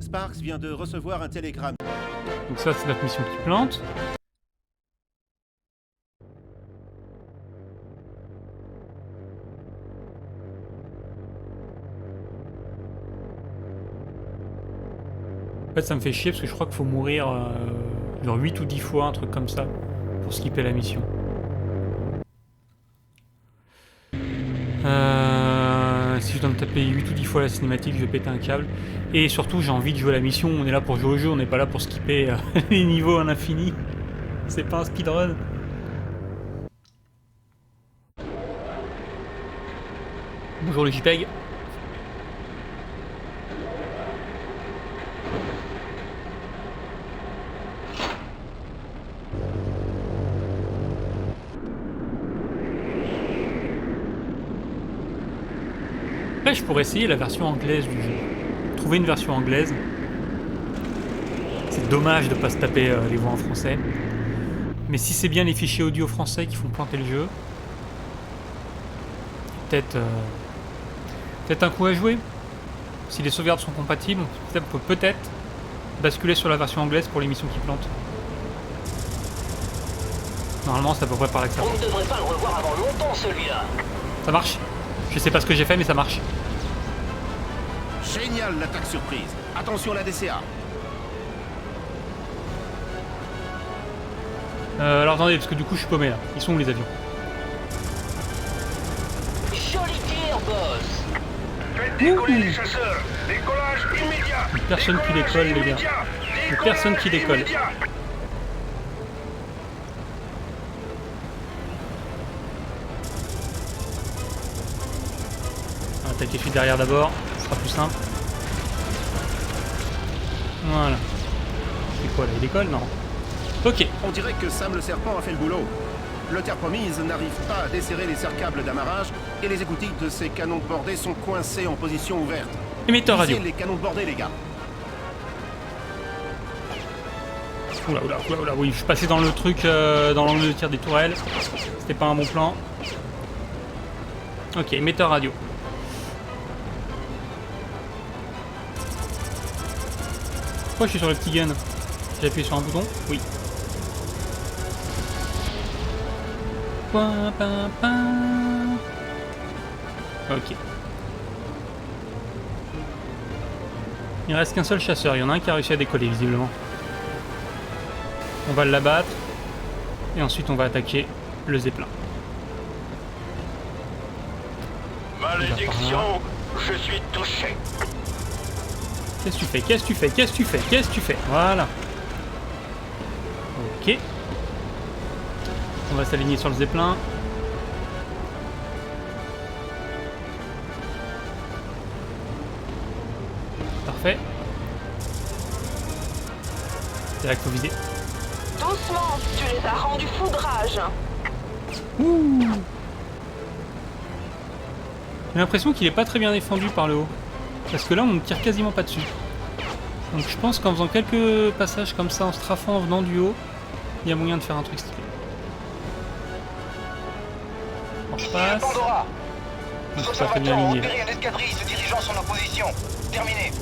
Sparks vient de recevoir un télégramme. Donc ça, c'est notre mission qui plante. En fait, ça me fait chier parce que je crois qu'il faut mourir genre 8 ou 10 fois, un truc comme ça, pour skipper la mission. Si je dois me taper 8 ou 10 fois la cinématique, je vais péter un câble. Et surtout, j'ai envie de jouer à la mission. On est là pour jouer au jeu, on n'est pas là pour skipper les niveaux à l'infini. C'est pas un speedrun. Bonjour le JPEG. Après, je pourrais essayer la version anglaise du jeu. Trouver une version anglaise. C'est dommage de pas se taper les voix en français. Mais si c'est bien les fichiers audio français qui font planter le jeu, peut-être un coup à jouer. Si les sauvegardes sont compatibles, on peut peut-être basculer sur la version anglaise pour les missions qui plantent. Normalement, c'est à peu près par là que ça On marche. ne devrait pas le revoir avant longtemps, celui-là. Ça marche. Je sais pas ce que j'ai fait, mais ça marche. Génial l'attaque surprise. Attention la DCA. Alors attendez, parce que du coup je suis paumé là. Ils sont où les avions? Joli tir, boss. Faites décoller les chasseurs. Décollage immédiat. Personne qui Décollage décolle, les gars. immédiat. Il y a personne qui décolle. Immédiat. On va attaquer celui derrière d'abord, ce sera plus simple. Voilà. C'est quoi là? Il décolle? Non. Ok. On dirait que Sam le Serpent a fait le boulot. Le Terre Promise n'arrive pas à desserrer les cerclables d'amarrage et les écoutilles de ses canons de bordée sont coincés en position ouverte. Émetteur radio. Visez les canons de bordée, les gars. Oula, oula, oula, oula, oui, je suis passé dans le truc, dans l'angle de tir des tourelles. C'était pas un bon plan. Ok, émetteur radio. Pourquoi je suis sur le petit gun? J'ai appuyé sur un bouton? Oui. Pam, pam, pam. Ok. Il ne reste qu'un seul chasseur. Il y en a un qui a réussi à décoller, visiblement. On va l'abattre. Et ensuite, on va attaquer le zeppelin. Malédiction, je suis touché. Qu'est-ce que tu fais? Qu'est-ce que tu fais? Qu'est-ce que tu fais? Qu'est-ce que tu fais? Voilà. Ok. On va s'aligner sur le zeppelin. Parfait. C'est là qu'il faut viser. Doucement, tu les as rendus foudrage. Ouh. J'ai l'impression qu'il est pas très bien défendu par le haut. Parce que là, on ne tire quasiment pas dessus. Donc je pense qu'en faisant quelques passages comme ça, en strafant, en venant du haut, il y a moyen de faire un truc stylé. On repasse. Nos C'est pas très bien observateurs ont aligné là. repéré une escadrille se dirigeant sur nos positions. Terminé.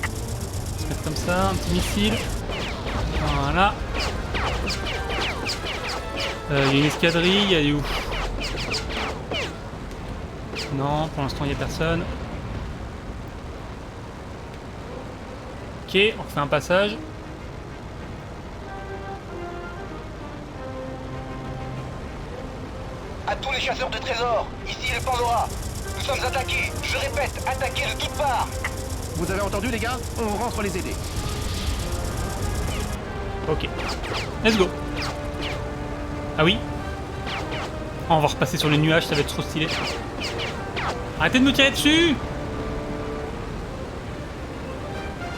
Se mettre comme ça, un petit missile. Voilà. Il y a une escadrille, elle est où? Non, pour l'instant il n'y a personne. Ok, on refait un passage. À tous les chasseurs de trésors, ici le Pandora. Nous sommes attaqués. Je répète, attaqués de toutes parts. Vous avez entendu, les gars? On rentre les aider. Ok. Let's go. Ah oui. Oh, on va repasser sur les nuages, ça va être trop stylé. Arrêtez de me tirer dessus.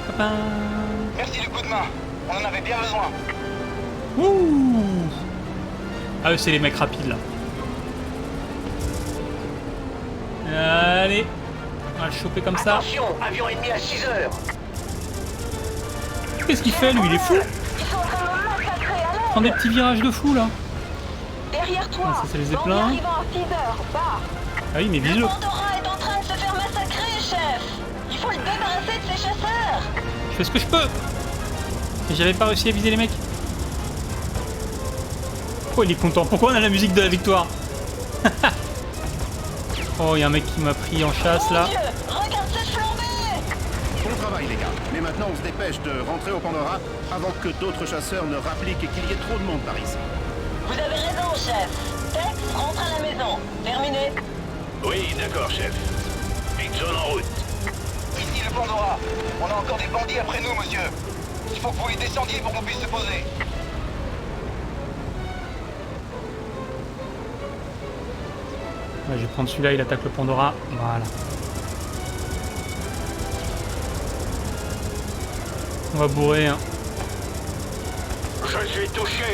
Papin. Merci du coup de main. On en avait bien besoin. Ouh. Ah eux c'est les mecs rapides là. Allez. On va le choper comme ça. Attention, avion ennemi à 6 heures. Qu'est-ce qu'il fait lui? Il est fou. Ils sont en train de me massacrer à l'aide. Prend des petits virages de fou là. Derrière toi. Ah, ça, c'est les Bandit zeppelins. arrivant à 6 heures. Bas. Ah oui mais Le viseux. Pandora est en train de se faire massacrer, chef. Il faut le débarrasser de ses chasseurs. Je fais ce que je peux. Et j'avais pas réussi à viser les mecs. Oh il est content. Pourquoi on a la musique de la victoire? Oh il y a un mec qui m'a pris en chasse là. Mon Dieu, regarde cette flambée. Bon travail, les gars. Mais maintenant, on se dépêche de rentrer au Pandora avant que d'autres chasseurs ne rappliquent et qu'il y ait trop de monde par ici. Vous avez raison, chef. Tex, rentre à la maison. Terminé. Oui, d'accord, chef. Big Zone en route. Ici le Pandora. On a encore des bandits après nous, monsieur. Il faut que vous les descendiez pour qu'on puisse se poser. Ouais, je vais prendre celui-là, il attaque le Pandora. Voilà. On va bourrer, hein. Je suis touché.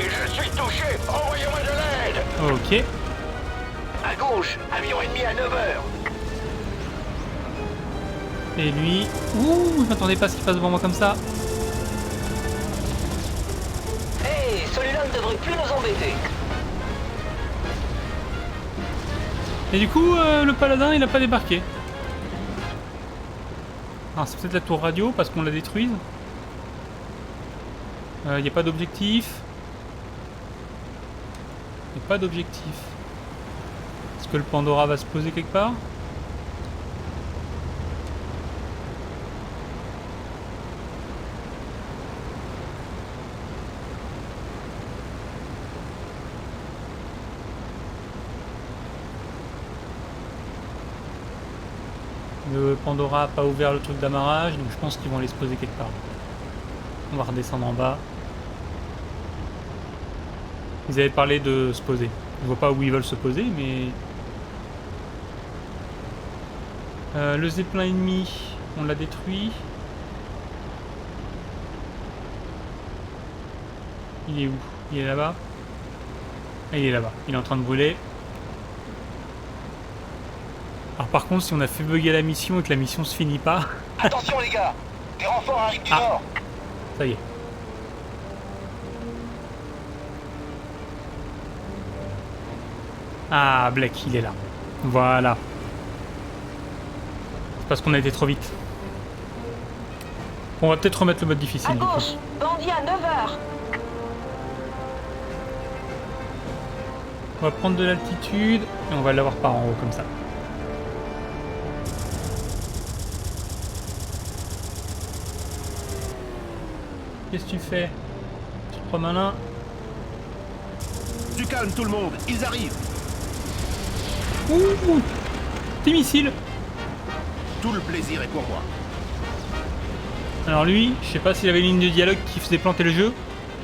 Envoyez-moi de l'aide. Ok. À gauche, avion ennemi à 9 heures. Et lui... Ouh, je m'attendais pas à ce qu'il passe devant moi comme ça. Hey, celui-là ne devrait plus nous embêter. Et du coup, le paladin, il a pas débarqué. Alors c'est peut-être la tour radio parce qu'on l'a détruite. Il n'y a pas d'objectif. Il n'y a pas d'objectif. Est-ce que le Pandora va se poser quelque part? Le Pandora n'a pas ouvert le truc d'amarrage, donc je pense qu'ils vont aller se poser quelque part. On va redescendre en bas. Ils avaient parlé de se poser. Je vois pas où ils veulent se poser, mais... le zeppelin ennemi, on l'a détruit. Il est où? Il est là-bas? Ah, il est là-bas. Il est en train de brûler. Alors par contre, si on a fait bugger la mission et que la mission se finit pas... Attention les gars, des renforts arrivent du Ah. nord. Ça y est. Ah, Black, il est là. Voilà. C'est parce qu'on a été trop vite. On va peut-être remettre le mode difficile. À Du coup. gauche, bandit à 9 heures. On va prendre de l'altitude et on va l'avoir par en haut comme ça. Qu'est-ce que tu fais? Tu te crois malin? Du calme, tout le monde. Ils arrivent. Ouh! Tes missiles! Tout le plaisir est pour moi. Alors lui, je sais pas s'il avait une ligne de dialogue qui faisait planter le jeu,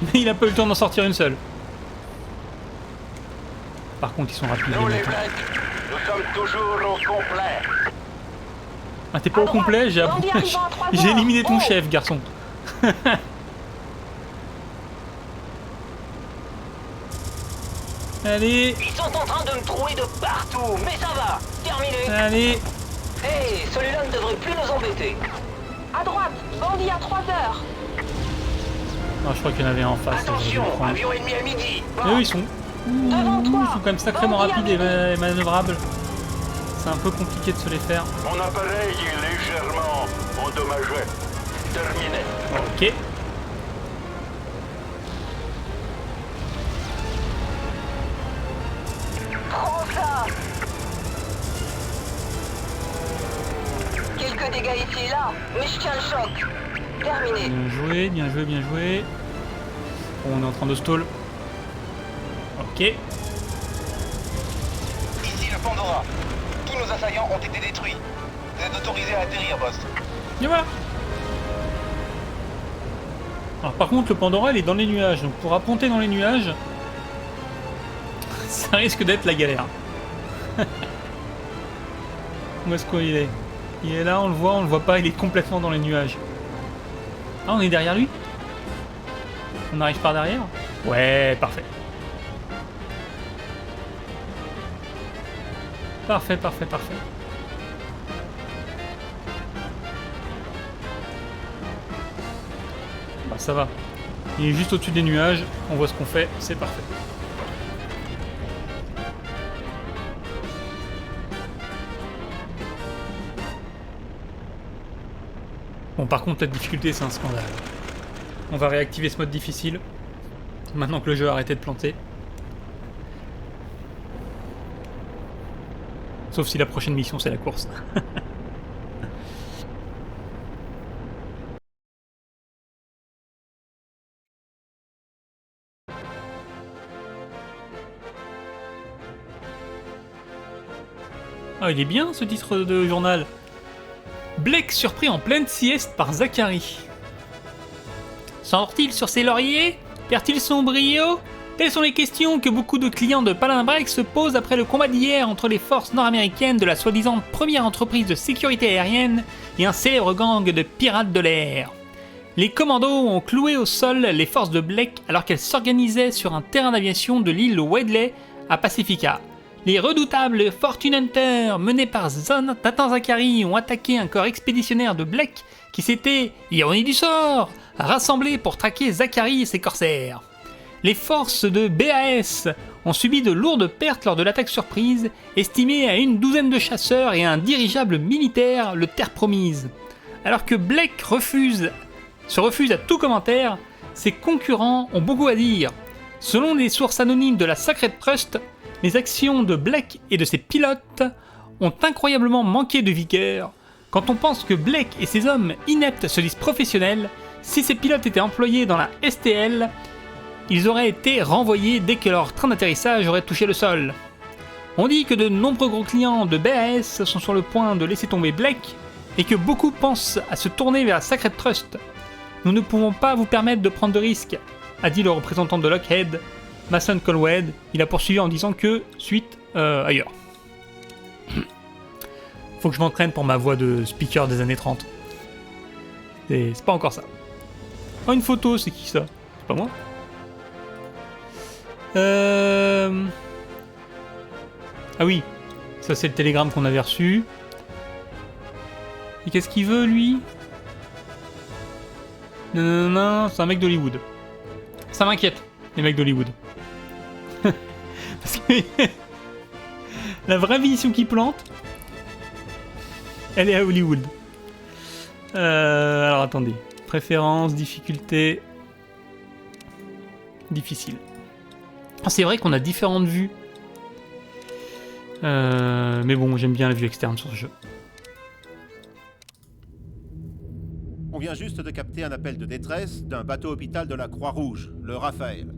mais il a pas eu le temps d'en sortir une seule. Par contre, ils sont rapides. Nous les les mecs, hein. Blacks, nous sommes toujours au complet. Ah, t'es pas au complet? J'ai éliminé ton chef, garçon. Allez, Ils sont en train de me trouver de partout, mais ça va. Terminé. allez. Hey, celui-là ne devrait plus nous embêter. À droite, bandit à 3 heures. Non, je crois qu'il y en avait un en face. Attention, Et avion ennemi à midi. eux, ils sont... Devant toi. Ils sont quand même sacrément Bandit à rapides et midi. manœuvrables. C'est un peu compliqué de se les faire. Mon appareil est légèrement endommagé. Terminé. Ok. Prends ça. Quelques dégâts ici et là, mais je tiens le choc. Terminé. Bien joué, bien joué, bien joué. Bon, on est en train de stall. Ok. Ici le Pandora. Tous nos assaillants ont été détruits. Vous êtes autorisé à atterrir, boss. Et voilà. Alors par contre, le Pandora, il est dans les nuages. Donc pour apponter dans les nuages, ça risque d'être la galère. Où est-ce qu'il est? Il est là, on le voit pas, il est complètement dans les nuages. Ah, on est derrière lui? On arrive par derrière? Ouais, parfait. Parfait, parfait, parfait. Bah ça va. Il est juste au-dessus des nuages, on voit ce qu'on fait, c'est parfait. Bon, par contre, la difficulté, c'est un scandale. On va réactiver ce mode difficile, maintenant que le jeu a arrêté de planter. Sauf si la prochaine mission, c'est la course. Ah, il est bien, ce titre de journal. Blake surpris en pleine sieste par Zachary. Sort-il sur ses lauriers? Perd-il son brio? Telles sont les questions que beaucoup de clients de Paladin Break se posent après le combat d'hier entre les forces nord-américaines de la soi-disant première entreprise de sécurité aérienne et un célèbre gang de pirates de l'air. Les commandos ont cloué au sol les forces de Blake alors qu'elles s'organisaient sur un terrain d'aviation de l'île Wadley à Pacifica. Les redoutables Fortune Hunters menés par Nathan Zachary ont attaqué un corps expéditionnaire de Blake qui s'était, ironie du sort, rassemblé pour traquer Zachary et ses corsaires. Les forces de BAS ont subi de lourdes pertes lors de l'attaque surprise, estimée à une douzaine de chasseurs et un dirigeable militaire, le Terre Promise. Alors que Blake se refuse à tout commentaire, ses concurrents ont beaucoup à dire. Selon des sources anonymes de la Sacred Trust, les actions de Blake et de ses pilotes ont incroyablement manqué de vigueur. Quand on pense que Blake et ses hommes ineptes se disent professionnels, si ces pilotes étaient employés dans la STL, ils auraient été renvoyés dès que leur train d'atterrissage aurait touché le sol. On dit que de nombreux gros clients de BAS sont sur le point de laisser tomber Blake et que beaucoup pensent à se tourner vers la Sacred Trust. Nous ne pouvons pas vous permettre de prendre de risques, a dit le représentant de Lockheed, Mason Colwed. Il a poursuivi en disant que, suite, ailleurs. Faut que je m'entraîne pour ma voix de speaker des années 30. C'est pas encore ça. Oh, une photo, c'est qui ça? C'est pas moi? Ah oui, ça c'est le télégramme qu'on avait reçu. Et qu'est-ce qu'il veut, lui? Non, c'est un mec d'Hollywood. Ça m'inquiète, les mecs d'Hollywood. Parce que la vraie mission qui plante, elle est à Hollywood. Alors attendez. Préférence, difficulté. Difficile. Ah, c'est vrai qu'on a différentes vues. Mais bon, j'aime bien la vue externe sur ce jeu. On vient juste de capter un appel de détresse d'un bateau-hôpital de la Croix-Rouge, le Raphaël.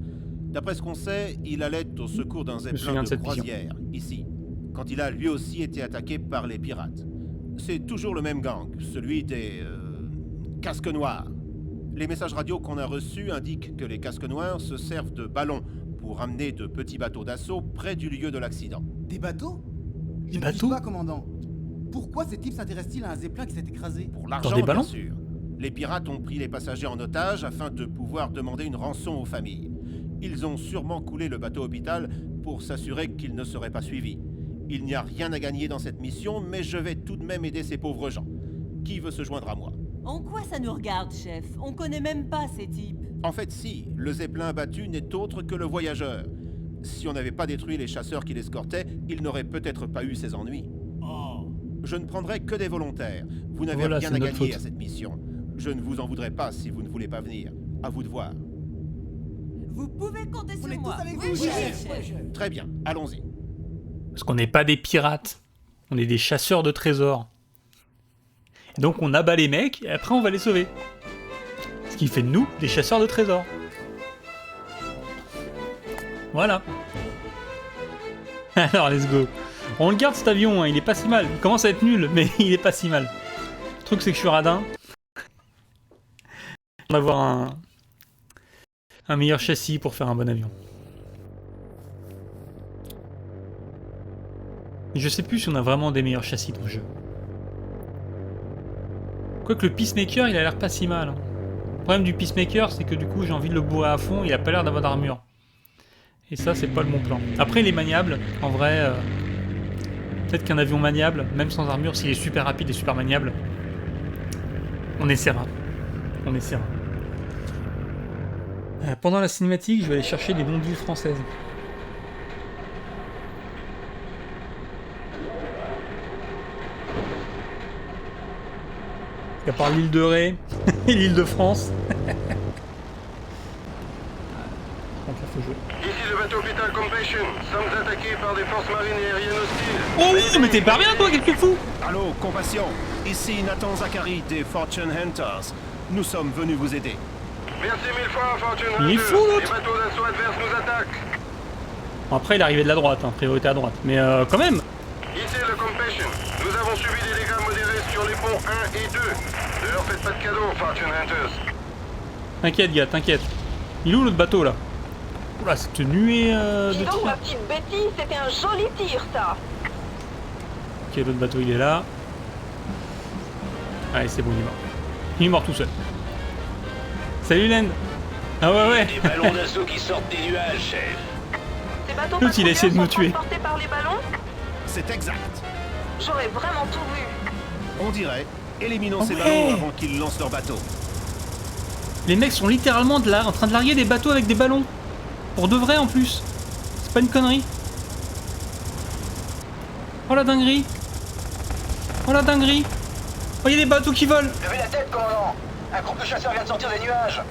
D'après ce qu'on sait, il allait au secours d'un zeppelin de croisière, ici, quand il a lui aussi été attaqué par les pirates. C'est toujours le même gang, celui des... casques noirs. Les messages radio qu'on a reçus indiquent que les casques noirs se servent de ballons pour amener de petits bateaux d'assaut près du lieu de l'accident. Des bateaux? Des Je ne bateaux? suis pas, commandant. Pourquoi ces types s'intéressent-ils à un zeppelin qui s'est écrasé? Pour Dans l'argent, des ballons? bien sûr. Les pirates ont pris les passagers en otage afin de pouvoir demander une rançon aux familles. Ils ont sûrement coulé le bateau-hôpital pour s'assurer qu'ils ne seraient pas suivis. Il n'y a rien à gagner dans cette mission, mais je vais tout de même aider ces pauvres gens. Qui veut se joindre à moi? En quoi ça nous regarde, chef? On connaît même pas ces types. En fait, si, le Zeppelin abattu n'est autre que le voyageur. Si on n'avait pas détruit les chasseurs qui l'escortaient, il n'aurait peut-être pas eu ses ennuis. Oh. Je ne prendrai que des volontaires. Vous n'avez Voilà, rien c'est à notre gagner faute. à cette mission. Je ne vous en voudrais pas si vous ne voulez pas venir. À vous de voir. Vous pouvez compter On sur est moi. tous avec Oui, vous, chef. chef. Très bien, allons-y. Parce qu'on n'est pas des pirates. On est des chasseurs de trésors. Et donc on abat les mecs et après on va les sauver. Ce qui fait de nous des chasseurs de trésors. Voilà. Alors let's go. On le garde cet avion, hein, il est pas si mal. Il commence à être nul, mais il est pas si mal. Le truc c'est que je suis radin. On va avoir un meilleur châssis pour faire un bon avion. Je sais plus si on a vraiment des meilleurs châssis dans le jeu. Quoique le Peacemaker, il a l'air pas si mal. Hein. Le problème du Peacemaker, c'est que du coup, j'ai envie de le bourrer à fond, il a pas l'air d'avoir d'armure. Et ça, c'est pas le bon plan. Après, il est maniable. En vrai, peut-être qu'un avion maniable, même sans armure, s'il est super rapide et super maniable, on essaiera. On essaiera. Pendant la cinématique, je vais aller chercher des noms d'îles françaises. À part l'île de Ré et l'île de France. Donc là, faut jouer. Ici le bateau Vital Compassion. Sommes attaqués par des forces marines et aériennes hostiles. Oh, mais t'es pas rien, toi, qu'est-ce que tu fous? Allô, Compassion. Ici Nathan Zachary des Fortune Hunters. Nous sommes venus vous aider. Merci mille fois, Fortune Il est Hunters. fou, l'autre. Les bateaux d'assaut adverses nous attaquent. Bon, après, il est arrivé de la droite, hein, priorité à droite. Mais quand même. Ici le Compassion. Nous avons subi des dégâts modérés sur les ponts 1 et 2. Ne leur faites pas de cadeaux, Fortune Hunters. T'inquiète, gars, t'inquiète. Il est où l'autre bateau, là? Oula, cette nuée Dis de donc, ma tir. petite bêtise, c'était un joli tir, ça. Ok, l'autre bateau, il est là. Allez, c'est bon, il est mort. Il est mort tout seul. Salut, Len. Ah ouais, ouais. Des ballons d'assaut qui sortent des nuages, chef. Ces bateaux L'autre, il a essayé de me patrouilleurs tuer. sont transportés par les ballons? C'est exact. J'aurais vraiment tout vu. On dirait. Éliminons Oh ces ouais. ballons avant qu'ils lancent leur bateau. Les mecs sont littéralement en train de larguer des bateaux avec des ballons. Pour de vrai en plus. C'est pas une connerie. Oh la dinguerie. Oh la dinguerie. Oh, il y a des bateaux qui volent. Levez la tête, commandant. Un groupe de chasseurs vient de sortir des nuages.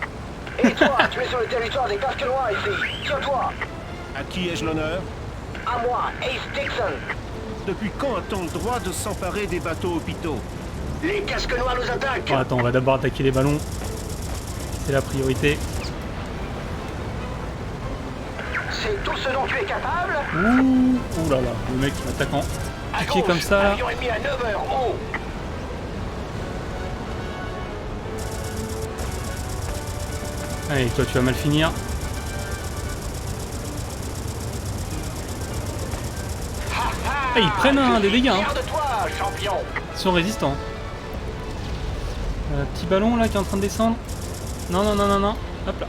Et toi, tu es sur le territoire des casques noirs ici. Tiens-toi. À qui ai-je l'honneur? À moi, Ace Dixon. Depuis quand a-t-on le droit de s'emparer des bateaux hôpitaux? Les casques noirs nous attaquent. Oh, attends, on va d'abord attaquer les ballons. C'est la priorité. C'est tout ce dont tu es capable. Ouh là là, le mec qui m'attaque en À piqué gauche, comme ça. Là. avion ennemi à 9h, haut. Allez, toi tu vas mal finir. Ah, ils prennent des dégâts, hein. Fier de toi, champion. Ils sont résistants. Petit ballon là qui est en train de descendre. Non, non, non, non, non. Hop là.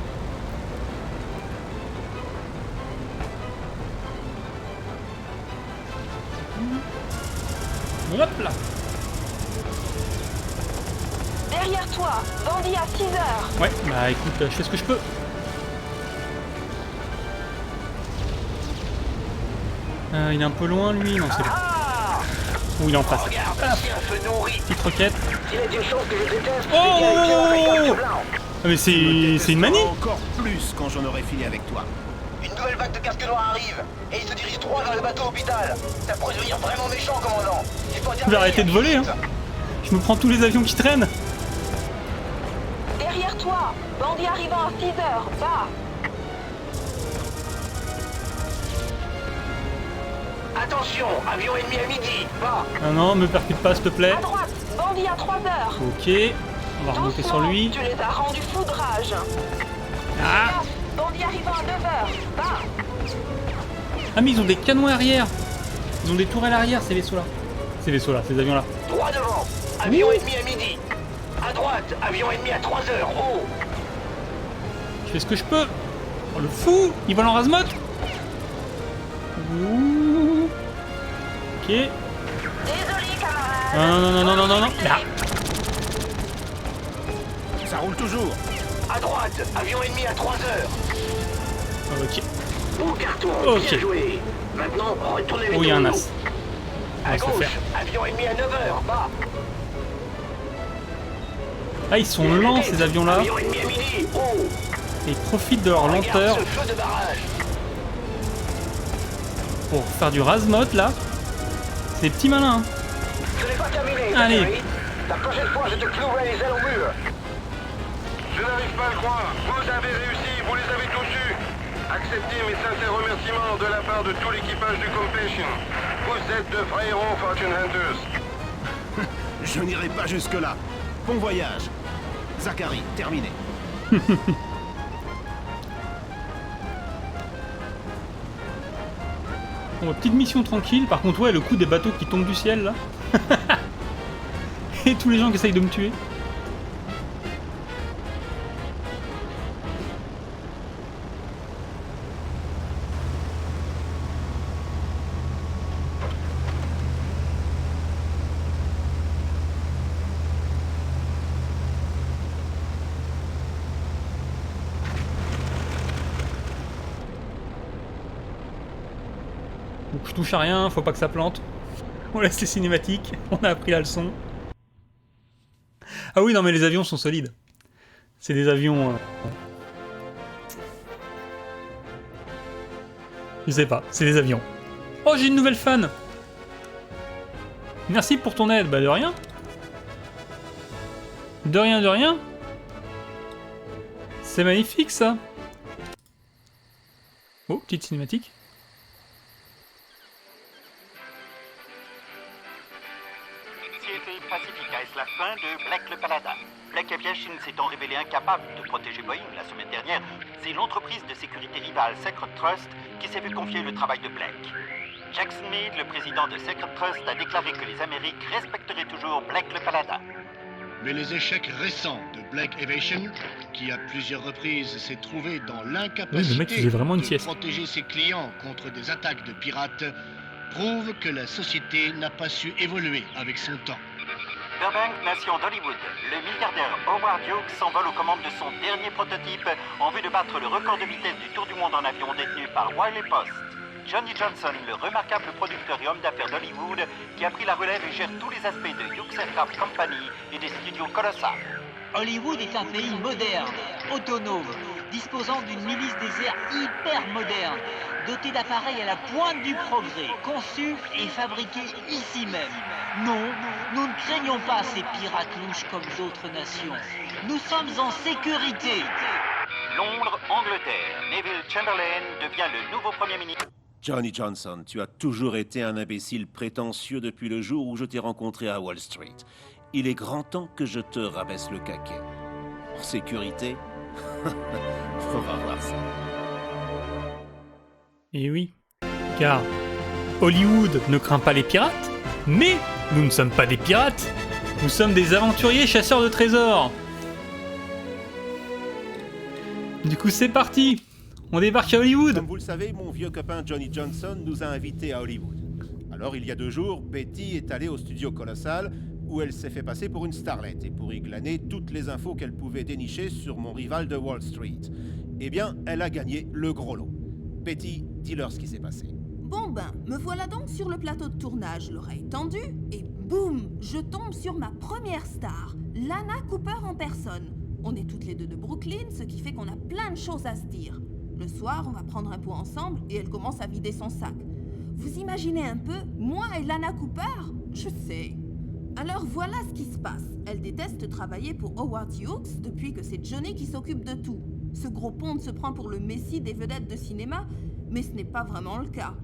Hop là. Derrière toi, bandit à 6h. Ouais, bah écoute, je fais ce que je peux. Il est un peu loin lui, non c'est bon. Ah, Ou il est en face. regarde, ici un feu nourri. Petite roquette. S'il est une chose que je déteste, Oh, c'est bien oh, avec oh, casque oh. blanc. Ah mais c'est une manie. Encore plus quand j'en aurai fini avec toi. Une nouvelle vague de casques noirs arrive, et il se dirige droit vers le bateau hôpital. Ça pourrait devenir vraiment méchant, commandant. Il faut Vous arrêtez de voler, hein. Je me prends tous les avions qui traînent. Derrière toi, bandit arrivant à 6h, bas. Attention, avion ennemi à midi, bas. Non, non, me percute pas s'il te plaît. À droite, bandit à 3h. Ok, on va remonter sur lui. Tu les as rendus foudrage. Ah, Gaffe, bandit arrivant à 9h, bas. ah mais ils ont des canons arrière. Ils ont des tourelles arrière ces vaisseaux là. Ces vaisseaux là, ces avions là. Droit devant, avion ennemi à midi. À droite, avion ennemi à 3h, haut. Je fais ce que je peux. Oh le fou, il vole en rase-motte. Ouh. Ok. Désolé, camarade. Non, non, non, non, non, non, non. Là. Ça roule toujours. À droite, avion ennemi à 3 heures. Ok. Bon carton, Ok. bien joué. Maintenant, retournez les Oh, il y a un tourneaux. as. On À va se le gauche, faire. avion ennemi à 9 heures, bas. Ah, ils sont lents ces avions-là. Avion ennemi à midi, haut. Et ils profitent de leur lenteur Regarde ce feu de barrage. pour faire du razmot là. C'est des petits malins. Hein. Ce n'est pas terminé, Allez. Zachary. La prochaine fois, je te clouerai les ailes au mur. Je n'arrive pas à le croire. Vous avez réussi, vous les avez tous eus. Acceptez mes sincères remerciements de la part de tout l'équipage du Compassion. Vous êtes de vrais héros, Fortune Hunters. Je n'irai pas jusque-là. Bon voyage. Zachary, terminé. Bon, petite mission tranquille. Par contre, ouais, le coup des bateaux qui tombent du ciel là. Et tous les gens qui essayent de me tuer. Donc je touche à rien, faut pas que ça plante. On laisse les cinématiques, on a appris la leçon. Ah oui, non mais les avions sont solides. C'est des avions... Je sais pas, c'est des avions. Oh, j'ai une nouvelle fan. Merci pour ton aide. Bah de rien. De rien, de rien. C'est magnifique ça. Oh, petite cinématique. Seattle Pacifica, est-ce la fin de Black le Paladin? Black Aviation s'étant révélé incapable de protéger Boeing la semaine dernière, c'est l'entreprise de sécurité rivale Sacred Trust qui s'est vu confier le travail de Black. Jackson Meade, le président de Sacred Trust, a déclaré que les Amériques respecteraient toujours Black le Paladin. Mais les échecs récents de Black Aviation, qui à plusieurs reprises s'est trouvé dans Oui, le mec, l'incapacité il est vraiment une de sieste. protéger ses clients contre des attaques de pirates, prouvent que la société n'a pas su évoluer avec son temps. Burbank, nation d'Hollywood, le milliardaire Howard Hughes s'envole aux commandes de son dernier prototype en vue de battre le record de vitesse du tour du monde en avion détenu par Wiley Post. Johnny Johnson, le remarquable producteur et homme d'affaires d'Hollywood, qui a pris la relève et gère tous les aspects de Hughes Aircraft Company et des studios Colossal. Hollywood est un pays moderne, autonome, disposant d'une milice des airs hyper moderne, doté d'appareils à la pointe du progrès, conçus et fabriqués ici même. Non, nous ne craignons pas ces pirates louches comme d'autres nations. Nous sommes en sécurité. Londres, Angleterre, Neville Chamberlain devient le nouveau Premier ministre. Johnny Johnson, tu as toujours été un imbécile prétentieux depuis le jour où je t'ai rencontré à Wall Street. Il est grand temps que je te rabaisse le caquet. En sécurité? On va voir ça. Et oui, car Hollywood ne craint pas les pirates, mais nous ne sommes pas des pirates, nous sommes des aventuriers chasseurs de trésors. Du coup, c'est parti. On débarque à Hollywood. Comme vous le savez, mon vieux copain Johnny Johnson nous a invités à Hollywood. Alors, il y a 2 jours, Betty est allée au studio Colossal où elle s'est fait passer pour une starlette et pour y glaner toutes les infos qu'elle pouvait dénicher sur mon rival de Wall Street. Eh bien, elle a gagné le gros lot. Betty, dis-leur ce qui s'est passé. Bon ben, me voilà donc sur le plateau de tournage, l'oreille tendue, et boum, je tombe sur ma première star, Lana Cooper en personne. On est toutes les deux de Brooklyn, ce qui fait qu'on a plein de choses à se dire. Le soir, on va prendre un pot ensemble et elle commence à vider son sac. Vous imaginez un peu, moi et Lana Cooper? Je sais. Alors voilà ce qui se passe. Elle déteste travailler pour Howard Hughes depuis que c'est Johnny qui s'occupe de tout. Ce gros ponte se prend pour le messie des vedettes de cinéma, mais ce n'est pas vraiment le cas.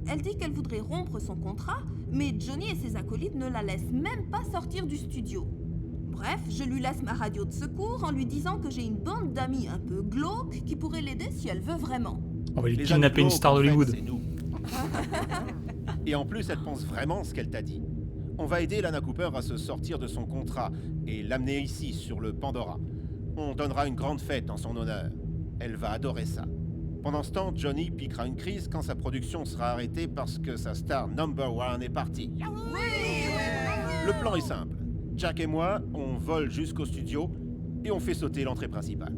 Elle dit qu'elle voudrait rompre son contrat, mais Johnny et ses acolytes ne la laissent même pas sortir du studio. Bref, je lui laisse ma radio de secours en lui disant que j'ai une bande d'amis un peu glauques qui pourraient l'aider si elle veut vraiment. On va lui Les kidnapper une amis star glauques, en fait, d'Hollywood. c'est nous. Et en plus, elle pense vraiment ce qu'elle t'a dit. On va aider Lana Cooper à se sortir de son contrat et l'amener ici, sur le Pandora. On donnera une grande fête en son honneur. Elle va adorer ça. Pendant ce temps, Johnny piquera une crise quand sa production sera arrêtée parce que sa star #1 est partie. Le plan est simple. Jack et moi, on vole jusqu'au studio et on fait sauter l'entrée principale.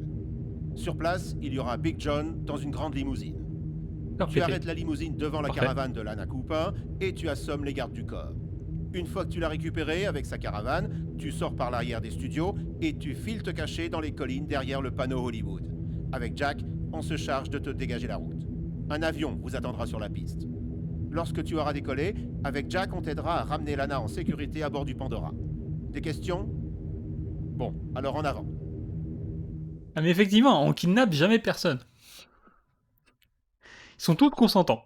Sur place, il y aura Big John dans une grande limousine. Tu arrêtes la limousine devant la caravane de Lana Cooper et tu assommes les gardes du corps. Une fois que tu l'as récupéré avec sa caravane, tu sors par l'arrière des studios et tu files te cacher dans les collines derrière le panneau Hollywood. Avec Jack, on se charge de te dégager la route. Un avion vous attendra sur la piste. Lorsque tu auras décollé, avec Jack, on t'aidera à ramener Lana en sécurité à bord du Pandora. Des questions? Bon, alors en avant. Ah mais effectivement, on kidnappe jamais personne. Ils sont tous consentants.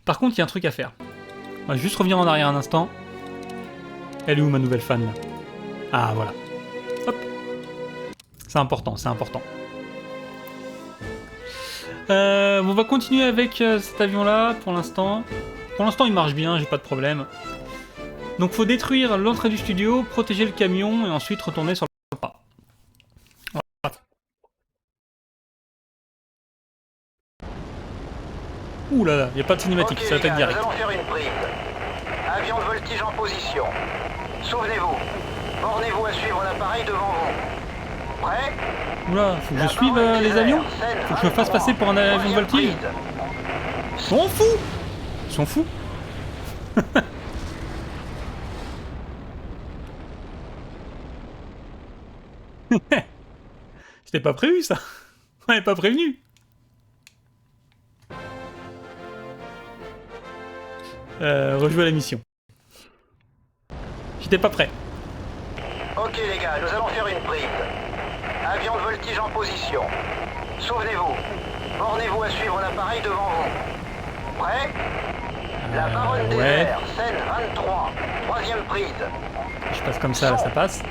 Par contre, il y a un truc à faire. On va juste revenir en arrière un instant. Elle est où ma nouvelle fan là? Ah voilà. Hop. C'est important, c'est important. On va continuer avec cet avion là pour l'instant. Pour l'instant il marche bien, j'ai pas de problème. Donc faut détruire l'entrée du studio, protéger le camion et ensuite retourner sur le pas. Voilà. Ouh là là, il n'y a pas de cinématique, Ok, c'est attaque les gars, directe. nous allons faire une prise. Avion de voltige en position. Souvenez-vous, bornez-vous à suivre l'appareil devant vous. Prêt? Oula, faut que je suive les avions? Faut que je me fasse passer pour un avion de voltige? Ils sont fous! Ils sont fous! C'était pas prévu ça! On m'avait pas prévenu! Rejouer la mission. J'étais pas prêt. Ok les gars, nous allons faire une prise. Avion de voltige en position. Souvenez-vous, bornez-vous à suivre l'appareil devant vous. Prêt? La baronne des ouais. airs, scène 23, troisième prise. Je passe comme ça, là, ça passe.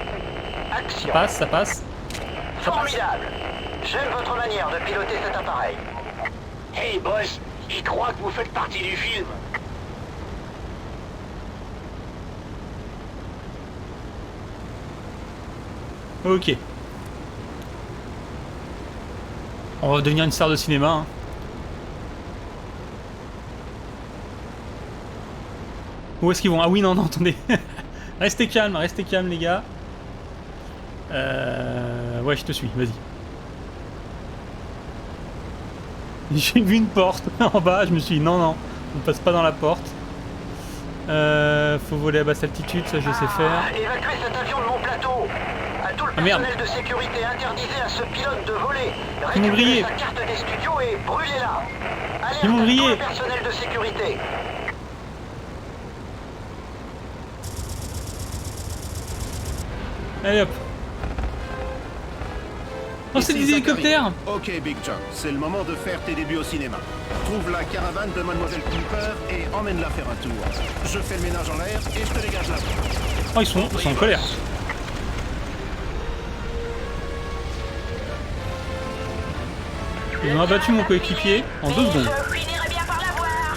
Action. Ça passe, ça passe. Formidable. J'aime votre manière de piloter cet appareil. Hey boss, il croit que vous faites partie du film. Ok. On va devenir une star de cinéma. Hein. Où est-ce qu'ils vont? Ah oui, non, non, attendez. Restez calme les gars. Ouais, je te suis, vas-y. J'ai vu une porte en bas, je me suis dit non, non, on passe pas dans la porte. Faut voler à basse altitude, ça je sais faire. Évacuez cet avion de mon plateau. À tout le personnel de sécurité, interdisez à ce pilote de voler. Récupérez sa carte des studios et brûlez-la. Allez, à tout le personnel de sécurité. Allez hop. Oh, c'est des hélicoptères! Ok, Big John, c'est le moment de faire tes débuts au cinéma. Trouve la caravane de Mademoiselle Cooper et emmène-la faire un tour. Je fais le ménage en l'air et je te dégage la porte. Oh, ils sont en colère. Ils ont abattu mon coéquipier en 2 secondes. Je finirai bien par l'avoir.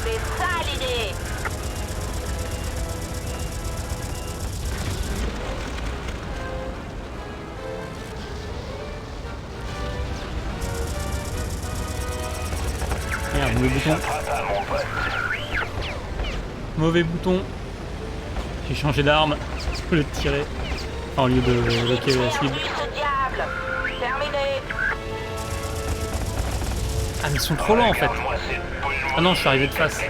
C'est ça l'idée. Merde, mauvais bouton. Mauvais bouton. J'ai changé d'arme au lieu de tirer. Enfin, au lieu de bloquer la cible. Ah mais ils sont trop lents en fait. Ah non, je suis arrivé de face.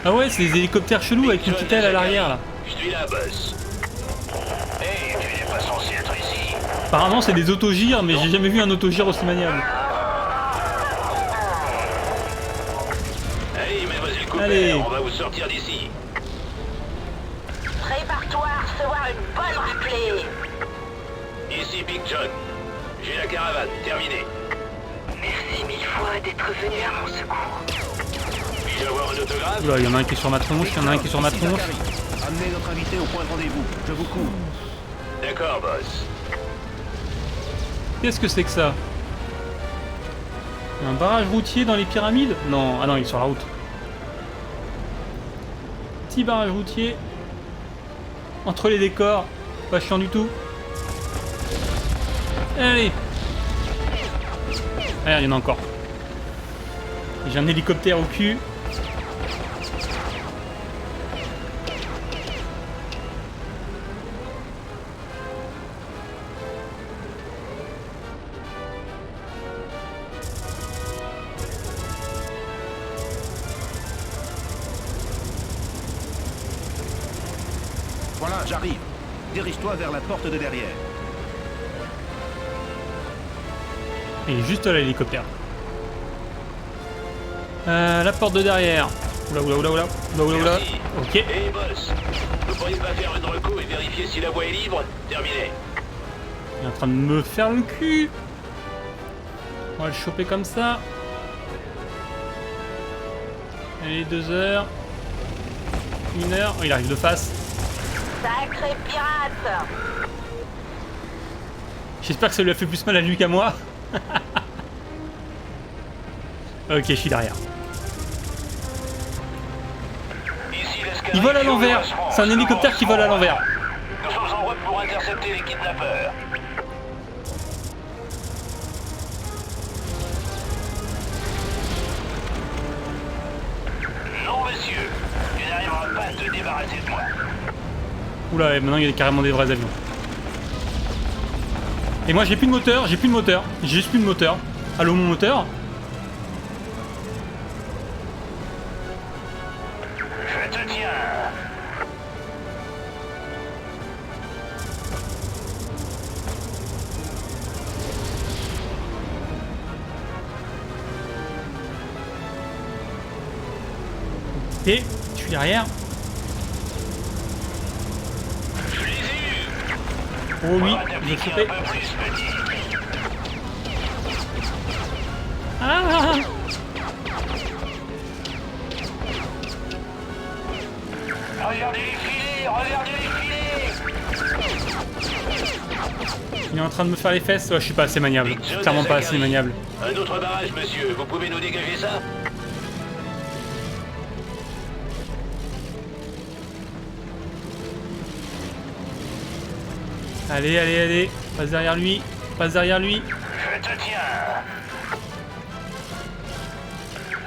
Ah ouais, c'est des hélicoptères chelous avec une petite aile à l'arrière là. Je suis la boss. Hey, tu n'es pas censé être ici. Apparemment c'est des autogires, mais j'ai jamais vu un autogire aussi maniable. Hey, Mademoiselle Cooper, allez, on va vous sortir d'ici. Prépare-toi à recevoir une bonne raclée. Ici Big John. J'ai la caravane, terminée. Merci 1000 fois d'être venu à mon secours. Puis-je avoir un autographe? Oula, il y en a un qui est sur ma tronche, il y en a un qui est sur ma tronche. Amenez notre invité au point de rendez-vous, je vous couvre. D'accord, boss. Qu'est-ce que c'est que ça? Un barrage routier dans les pyramides? Non, ah non, il est sur la route. Petit barrage routier. Entre les décors. Pas chiant du tout. Allez. Ah, il y en a encore. J'ai un hélicoptère au cul. Voilà, j'arrive. Dirige-toi vers la porte de derrière. Il est juste là l'hélicoptère. La porte de derrière. Oula, oula, oula, oula. Oula, oula, oula. Ok. Hey boss, vous pourriez pas faire une reco et vérifier si la voie est libre? Terminé. Il est en train de me faire le cul. On va le choper comme ça. Allez, 2 heures. 1 heure. Oh, il arrive de face. Sacré pirate! J'espère que ça lui a fait plus mal à lui qu'à moi. Ok, je suis derrière. Il vole à l'envers. C'est un hélicoptère qui vole à l'envers. Nous sommes en route pour intercepter les kidnappeurs. Non, monsieur. Tu n'arriveras pas à te débarrasser de moi. Oula, et maintenant il y a carrément des vrais avions. Et moi j'ai plus de moteur, j'ai juste plus de moteur. Allô, mon moteur? Je te tiens. Et je suis derrière. Oh oui, je l'ai chopé. Ah! Regardez les filets, regardez les filets. Il est en train de me faire les fesses. Ouais, je suis pas assez maniable. Je suis clairement pas assez maniable. Un autre barrage, monsieur. Vous pouvez nous dégager ça? Allez, allez, allez. Passe derrière lui. Passe derrière lui. Je te tiens.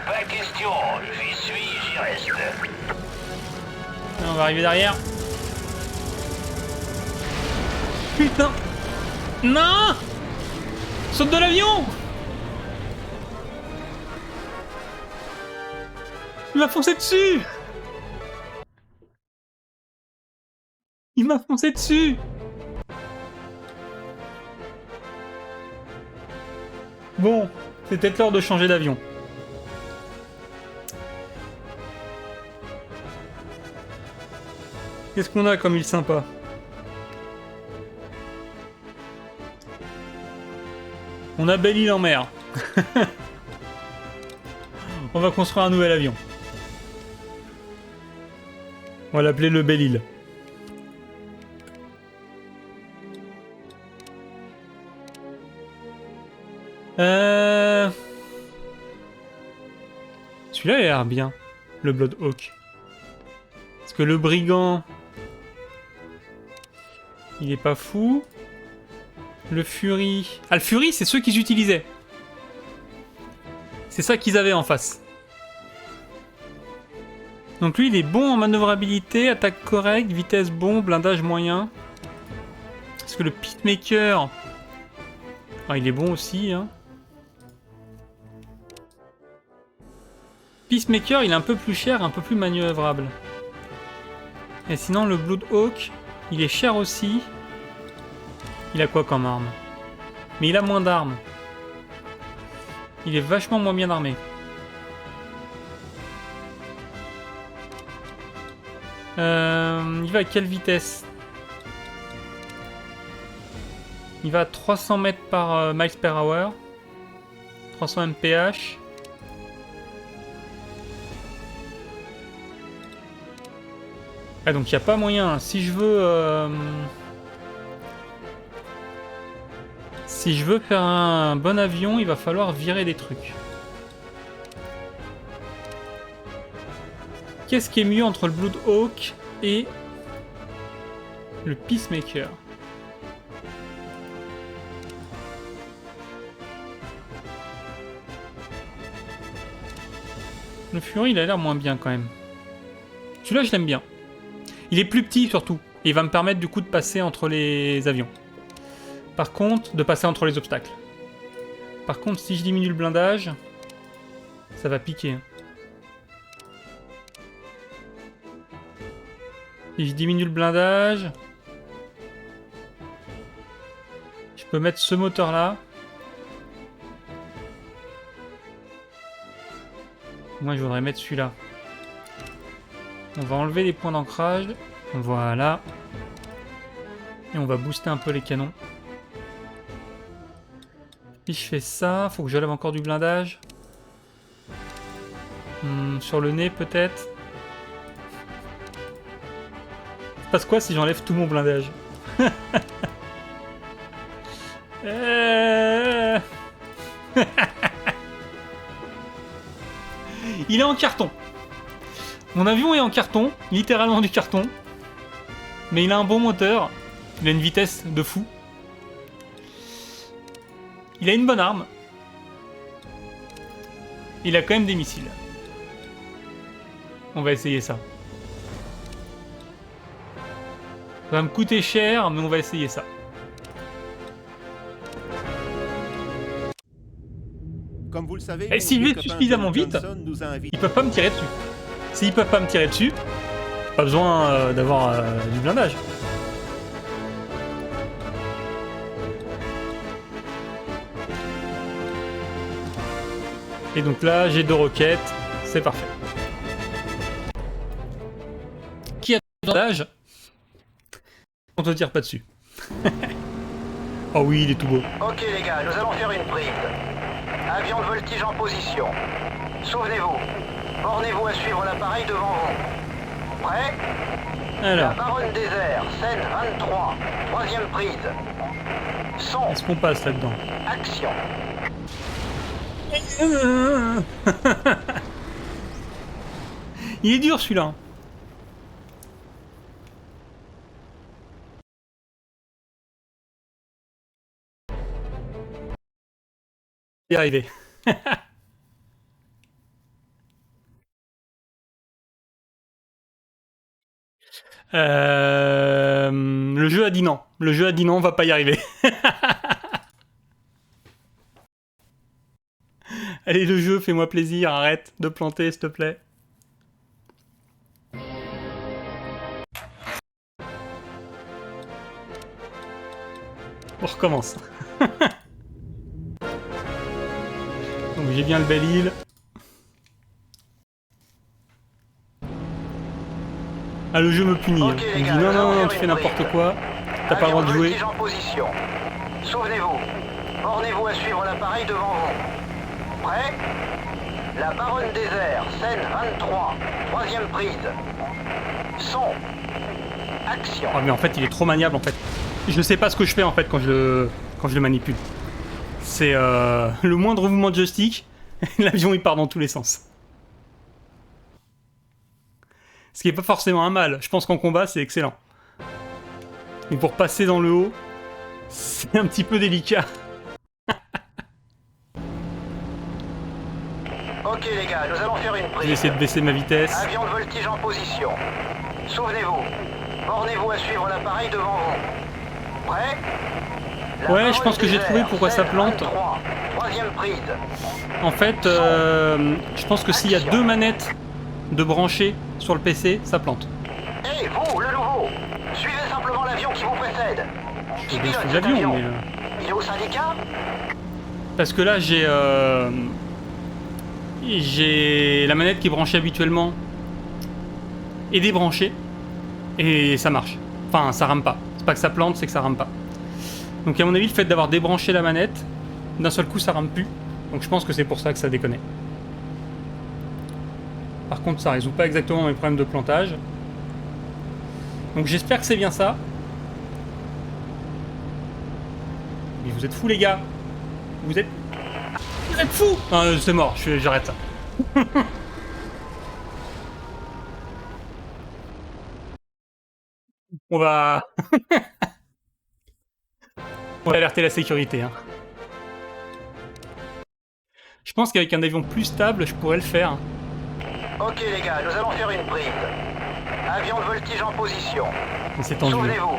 Pas question. J'y suis, j'y reste. On va arriver derrière. Putain. Non! Saute de l'avion! Il m'a foncé dessus! Il m'a foncé dessus! Bon, c'est peut-être l'heure de changer d'avion. Qu'est-ce qu'on a comme île sympa? On a Belle-Île en mer. On va construire un nouvel avion. On va l'appeler le Belle-Île. Celui-là, il a l'air bien. Le Blood Hawk. Parce que le brigand... il est pas fou. Le Fury... Ah, le Fury, c'est ceux qu'ils utilisaient. C'est ça qu'ils avaient en face. Donc lui, il est bon en manœuvrabilité, attaque correcte, vitesse bon, blindage moyen. Parce que le Peacemaker... ah, il est bon aussi, hein. Peacemaker, il est un peu plus cher, un peu plus manœuvrable. Et sinon, le Blood Hawk, il est cher aussi. Il a quoi comme arme? Mais il a moins d'armes. Il est vachement moins bien armé. Il va à quelle vitesse? Il va à 300 mètres par miles per hour. 300 mph. Ah, donc il n'y a pas moyen. Si je veux... si je veux faire un bon avion, il va falloir virer des trucs. Qu'est-ce qui est mieux entre le Blood Hawk et le Peacemaker? Le Fury, il a l'air moins bien quand même. Celui-là, je l'aime bien. Il est plus petit surtout. Et il va me permettre du coup de passer entre les avions. Par contre, de passer entre les obstacles. Par contre, si je diminue le blindage, ça va piquer. Si je diminue le blindage, je peux mettre ce moteur-là. Moi, je voudrais mettre celui-là. On va enlever les points d'ancrage. Voilà. Et on va booster un peu les canons. Si je fais ça, faut que je lève encore du blindage. Sur le nez, peut-être. Ça se passe quoi si j'enlève tout mon blindage? Il est en carton. Mon avion est en carton, littéralement du carton. Mais il a un bon moteur. Il a une vitesse de fou. Il a une bonne arme. Il a quand même des missiles. On va essayer ça. Ça va me coûter cher, mais on va essayer ça. Comme vous le savez, et s'ils vont suffisamment vite, ils peuvent pas me tirer dessus. S'ils peuvent pas me tirer dessus, pas besoin d'avoir du blindage. Et donc là, j'ai 2 roquettes, c'est parfait. Qui a du blindage? On te tire pas dessus. Oh oui, il est tout beau. Ok les gars, nous allons faire une prise. Avion de voltige en position. Souvenez-vous, bornez-vous à suivre l'appareil devant vous. Prêt? Alors. La Baronne des airs, scène 23, 3e prise. Son. Est-ce qu'on passe là-dedans? Action. Il est dur celui-là. Y arriver. Le jeu a dit non. Le jeu a dit non, on va pas y arriver. Allez, le jeu, fais-moi plaisir, arrête de planter, s'il te plaît. On recommence. Donc j'ai bien le bel île. Ah, le jeu me punit. Okay, Il me dit non, non, non, tu fais n'importe quoi. T'as pas le droit de jouer. En position. Souvenez-vous, bornez-vous à suivre l'appareil devant vous. Prêt? La Baronne des airs, scène 23, 3e prise. Son. Action. Ah, mais en fait, il est trop maniable en fait. Je sais pas ce que je fais en fait quand je le manipule. C'est le moindre mouvement de joystick, l'avion il part dans tous les sens. Ce qui est pas forcément un mal. Je pense qu'en combat c'est excellent. Mais pour passer dans le haut, c'est un petit peu délicat. Ok les gars, nous allons faire une prise. Je vais essayer de baisser ma vitesse. Avion de voltige en position. Souvenez-vous, bornez-vous à suivre l'appareil devant vous. Prêt? Ouais, je pense que j'ai trouvé pourquoi ça plante. 3e prise. En fait, je pense que s'il y a 2 manettes de branchées sur le PC, ça plante. Hé, vous, le nouveau, suivez simplement l'avion qui vous précède. Je vais suivre l'avion, mais... Il est au syndicat? Parce que là, j'ai la manette qui est branchée habituellement et débranchée, et ça marche. Enfin, ça rame pas. C'est pas que ça plante, c'est que ça rame pas. Donc à mon avis, le fait d'avoir débranché la manette, d'un seul coup, ça rame plus. Donc je pense que c'est pour ça que ça déconne. Par contre, ça résout pas exactement mes problèmes de plantage. Donc j'espère que c'est bien ça. Mais vous êtes fous les gars. Vous êtes fous. C'est mort, j'arrête ça. On va... On va alerter la sécurité. Hein. Je pense qu'avec un avion plus stable, je pourrais le faire. Ok les gars, nous allons faire une prise. Avion de voltige en position. Mais c'est tendu. Souvenez-vous,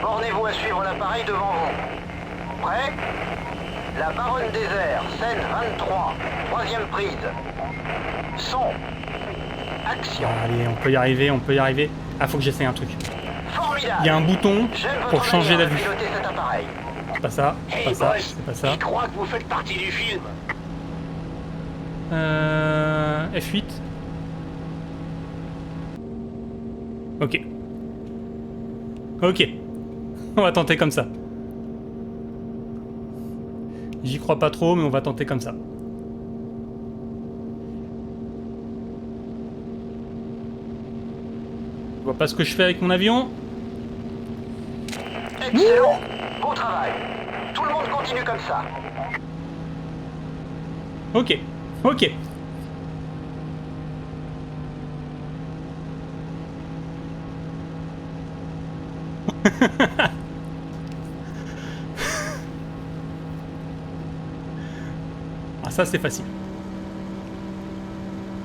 bornez-vous à suivre l'appareil devant vous. Prêt? La Baronne des airs, scène 23, troisième prise. Son. Action. Allez, on peut y arriver, on peut y arriver. Ah, faut que j'essaie un truc. Formidable. Il y a un bouton pour changer la vue. Piloter cet appareil. C'est pas ça, c'est Hey pas ça, boss, c'est pas ça. il croit que vous faites partie du film. F8. Ok. Ok. On va tenter comme ça. J'y crois pas trop, mais on va tenter comme ça. Je vois pas ce que je fais avec mon avion. Excellent. Bon travail. Tout le monde continue comme ça. Ok. Ok. Ah, ça c'est facile.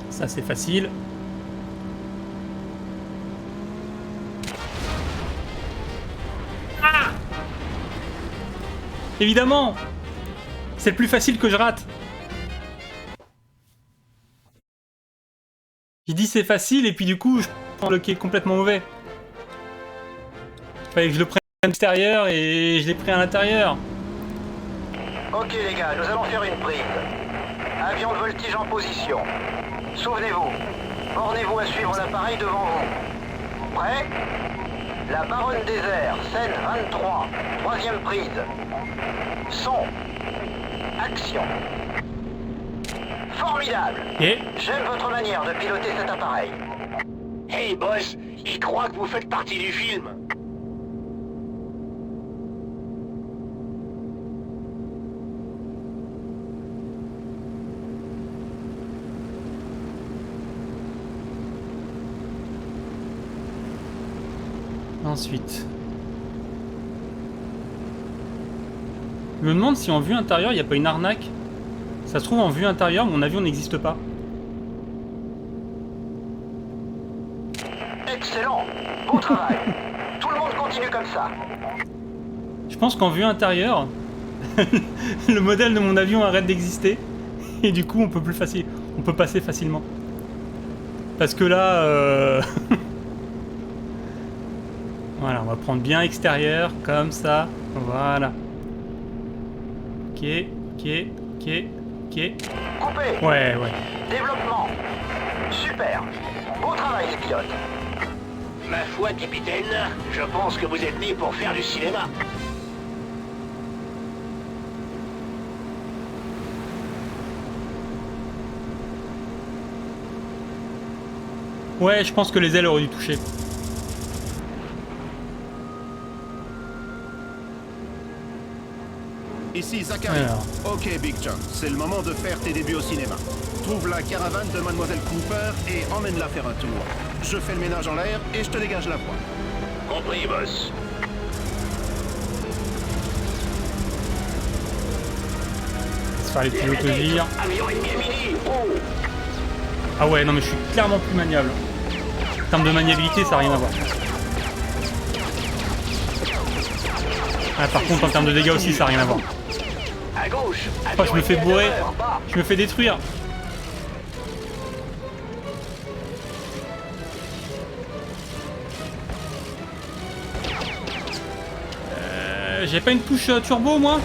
Ça c'est facile. Ah! Évidemment! C'est le plus facile que je rate. J'ai dit c'est facile et puis du coup je prends le qui est complètement mauvais. Fallait que je le prenne à l'extérieur et je l'ai pris à l'intérieur. Ok les gars, nous allons faire une prise. Avion de voltige en position. Souvenez-vous, bornez-vous à suivre l'appareil devant vous. Prêt? La Baronne des airs, scène 23, troisième prise. Son. Action. Formidable. Et J'aime votre manière de piloter cet appareil. Hey boss, il croit que vous faites partie du film. ensuite. Je me demande si en vue intérieure il n'y a pas une arnaque. Ça se trouve en vue intérieure mon avion n'existe pas. Excellent. Bon travail. Tout le monde continue comme ça. Je pense qu'en vue intérieure, le modèle de mon avion arrête d'exister. Et du coup on peut passer facilement. Parce que là... Voilà, on va prendre bien extérieur, comme ça. Voilà. Ok. Coupé. Ouais. Développement. Super. Bon travail les pilotes. Ma foi, capitaine, je pense que vous êtes né pour faire du cinéma. Ouais, je pense que les ailes auraient dû toucher. Ici Zachary. Alors. Ok Big John, c'est le moment de faire tes débuts au cinéma. Trouve la caravane de Mademoiselle Cooper et emmène-la faire un tour. Je fais le ménage en l'air et je te dégage la voie. Compris, boss. Se faire les pilotes de gire. Avion ennemi à midi. Oh. Ah ouais, non mais je suis clairement plus maniable. En termes de maniabilité, ça n'a rien à voir. Ah, par contre, en termes de dégâts aussi, ça n'a rien à voir. À gauche. Oh, je me fais bourrer. Je me fais détruire. J'ai pas une touche turbo, moi?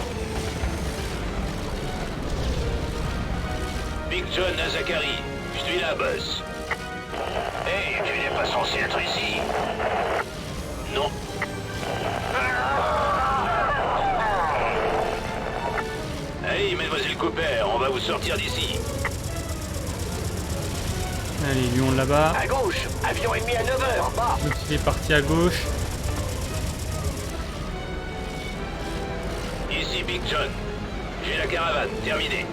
Big John à Zachary. Je suis là, boss. Hey, tu n'es pas censé être ici. Non. Allez, mademoiselle Cooper, on va vous sortir d'ici. Allez, lui on là-bas. À gauche, avion ennemi à 9h, bas. L'autre il est parti à gauche. Ici Big John. J'ai la caravane, terminée.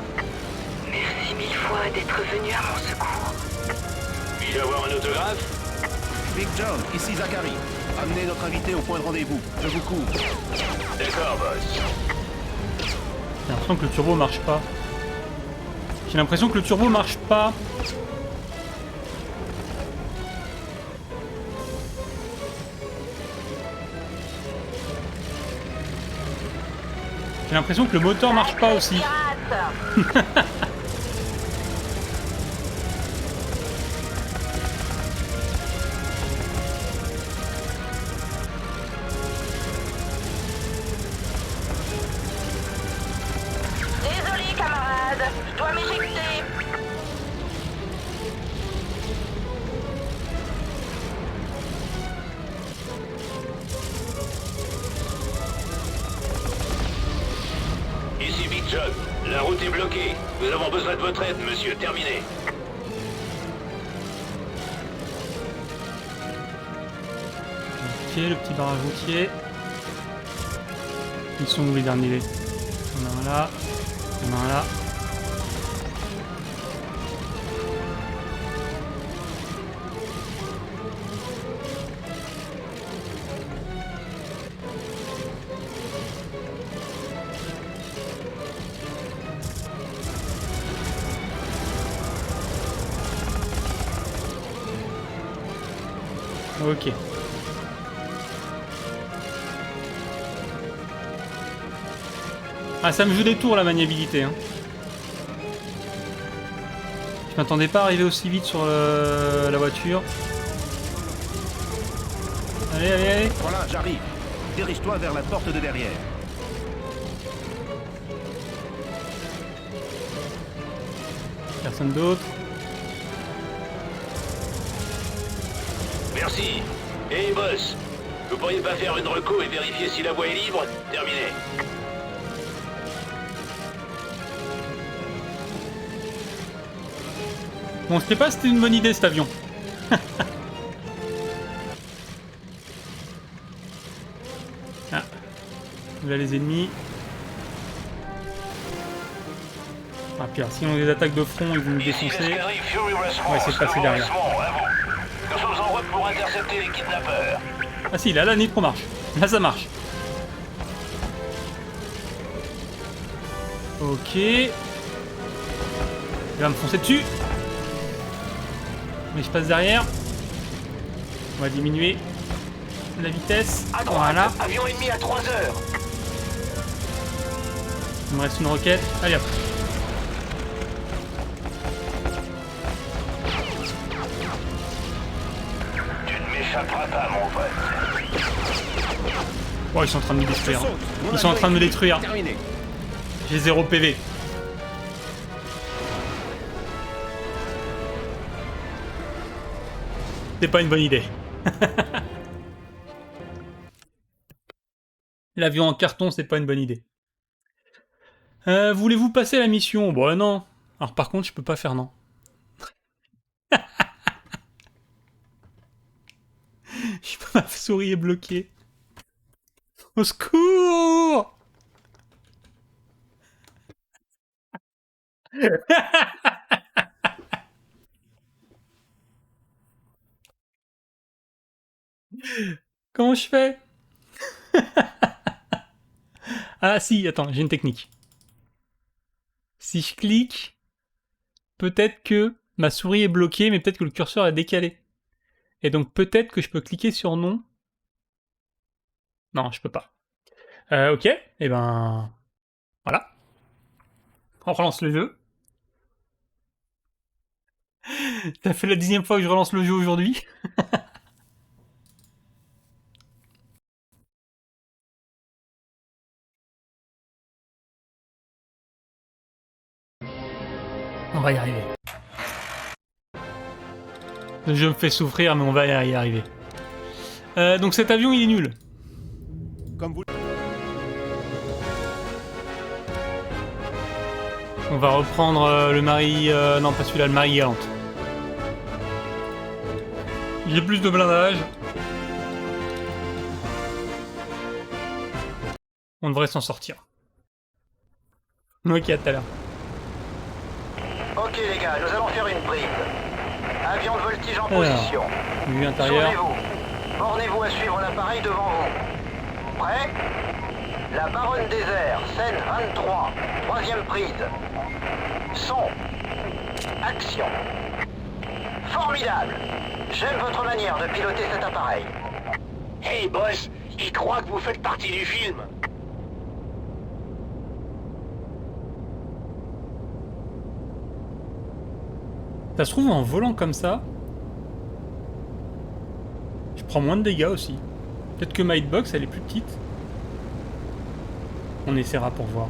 Merci mille fois d'être venu à mon secours. Puis-je avoir un autographe? Big John, ici Zachary. Amenez notre invité au point de rendez-vous. Je vous couvre. D'accord, boss. J'ai l'impression que le turbo marche pas. J'ai l'impression que le turbo marche pas. J'ai l'impression que le moteur marche pas aussi. Désolé, camarade. Je dois m'éjecter. Ici Big John. La route est bloquée. Nous avons besoin de votre aide, monsieur. Terminé. Ok, le petit barrage routier. Ils sont où les derniers? Il y en a un là. Il y en a un là. Ok. Ah, ça me joue des tours la maniabilité. Hein. Je m'attendais pas à arriver aussi vite sur la voiture. Allez, allez, allez. Voilà, j'arrive. Dirige-toi vers la porte de derrière. Personne d'autre. Merci. Hey, boss. Vous pourriez pas faire une reco et vérifier si la voie est libre? Terminé. Bon, je sais pas si c'était une bonne idée cet avion. Ah. Là les ennemis. Ah pire, si on les attaque de front, ils vont nous défoncer. On va essayer de passer derrière. Nous sommes en route pour intercepter les kidnappeurs. Ah si, là la nitro marche. Là ça marche. Ok. Il va me foncer dessus. Mais je passe derrière. On va diminuer la vitesse. Voilà. Avion ennemi à 3 heures. Il me reste une roquette. Allez hop. Tu ne m'échapperas pas, mon pote. Oh, ils sont en train de me détruire. Ils sont en train de me détruire. J'ai 0 PV. C'est pas une bonne idée. L'avion en carton, c'est pas une bonne idée. Voulez-vous passer la mission? Bon, non. Alors par contre, je peux pas faire non. Ma souris est bloquée. Au secours! Comment je fais? Ah si, attends, j'ai une technique. Si je clique, peut-être que ma souris est bloquée, mais peut-être que le curseur est décalé. Et donc peut-être que je peux cliquer sur non. Non, je peux pas. Ok, et ben... Voilà. On relance le jeu. Ça fait la 10e fois que je relance le jeu aujourd'hui. On va y arriver. Le jeu me fait souffrir, mais on va y arriver. Donc cet avion, il est nul. Comme vous... On va reprendre le mari... non, pas celui-là, le mari galante. J'ai plus de blindage. On devrait s'en sortir. Ok, à tout à l'heure. Ok les gars, nous allons faire une prise. Avion de voltige en position. Vue intérieure. Bornez-vous à suivre l'appareil devant vous. Prêt? La Baronne des airs, scène 23, troisième prise. Son. Action. Formidable. J'aime votre manière de piloter cet appareil. Hey boss, il croit que vous faites partie du film. Ça se trouve, en volant comme ça, je prends moins de dégâts aussi. Peut-être que ma hitbox, elle est plus petite. On essaiera pour voir.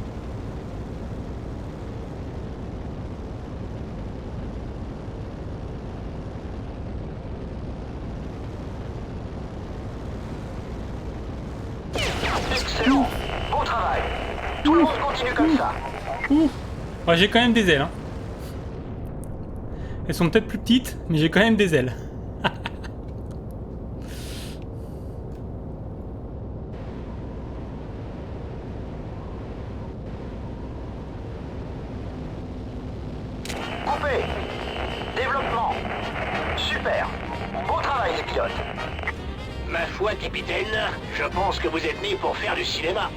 Excellent. Bon travail. Tout le monde continue comme ça. Ouais, j'ai quand même des ailes. Hein. Elles sont peut-être plus petites, mais j'ai quand même des ailes. Coupé. Développement. Super. Beau travail les pilotes. Ma foi, capitaine, je pense que vous êtes né pour faire du cinéma.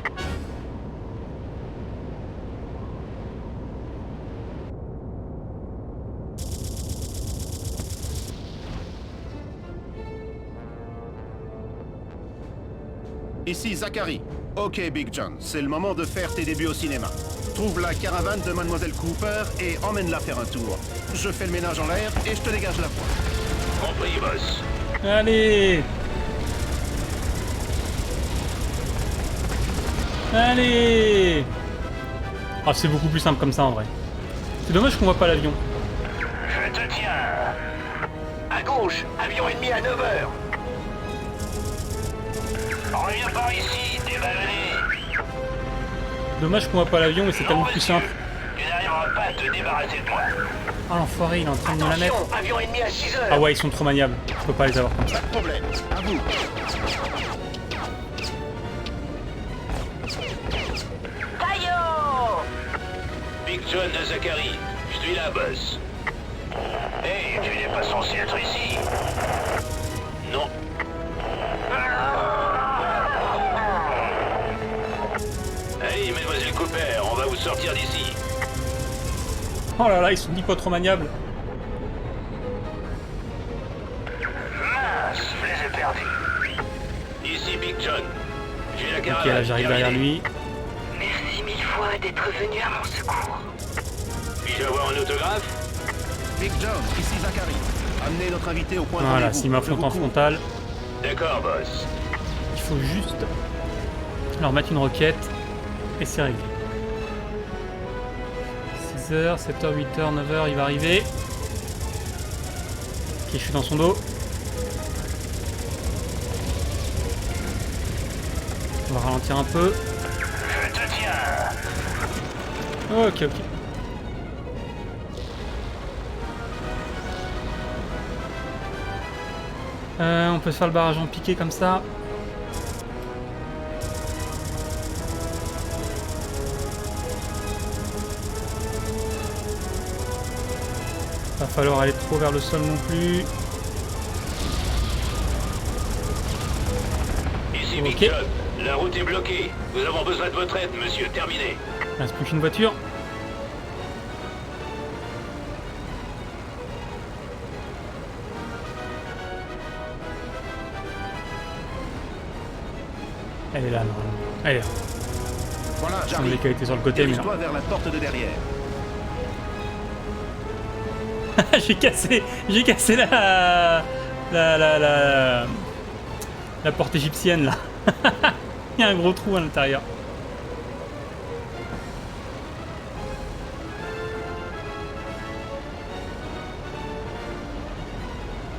Ici Zachary. Ok Big John, c'est le moment de faire tes débuts au cinéma. Trouve la caravane de Mademoiselle Cooper et emmène-la faire un tour. Je fais le ménage en l'air et je te dégage la voie. Compris, boss. Allez! Allez! Ah, c'est beaucoup plus simple comme ça en vrai. C'est dommage qu'on voit pas l'avion. Je te tiens. À gauche, avion ennemi à 9h. Reviens par ici, débalonné. Dommage qu'on voit pas l'avion, mais c'est tellement plus simple. Tu n'arriveras pas à te débarrasser de moi. Ah, l'enfoiré, il est en train de nous la mettre. Attention, avion ennemi à 6h. Ah ouais, ils sont trop maniables. Je peux pas les avoir comme ça. Pas de problème, à vous. Taillot! Big John à Zachary, je suis là, boss. Hey, tu n'es pas censé être ici. Non. Allez, mademoiselle Cooper, on va vous sortir d'ici. Oh là là, ils sont dit pas trop maniables. Mince, je les ai perdus. Ici Big John. J'ai la Ok, caravane. là j'arrive derrière lui. Merci mille fois d'être venu à mon secours. Puis-je avoir un autographe? Big John, ici Zachary. Amenez notre invité au point de Voilà, rendez-vous. s'il m'affronte en frontal, D'accord, boss. il faut juste leur mettre une roquette et c'est réglé. 6h, 7h, 8h, 9h, il va arriver. Ok, je suis dans son dos. On va ralentir un peu. Je te tiens. Ok, ok. On peut se faire le barrage en piqué comme ça. Pas falloir aller trop vers le sol non plus. Ici Ok. Big John. La route est bloquée. Nous avons besoin de votre aide, monsieur. Terminé. Il reste plus qu'une voiture. Elle est là, normalement. Elle est là. Voilà, Il semblait j'arrive. qu'elle était sur le côté, mais non. Dirige-toi vers la porte de derrière. J'ai cassé la porte égyptienne, là. Il y a un gros trou à l'intérieur.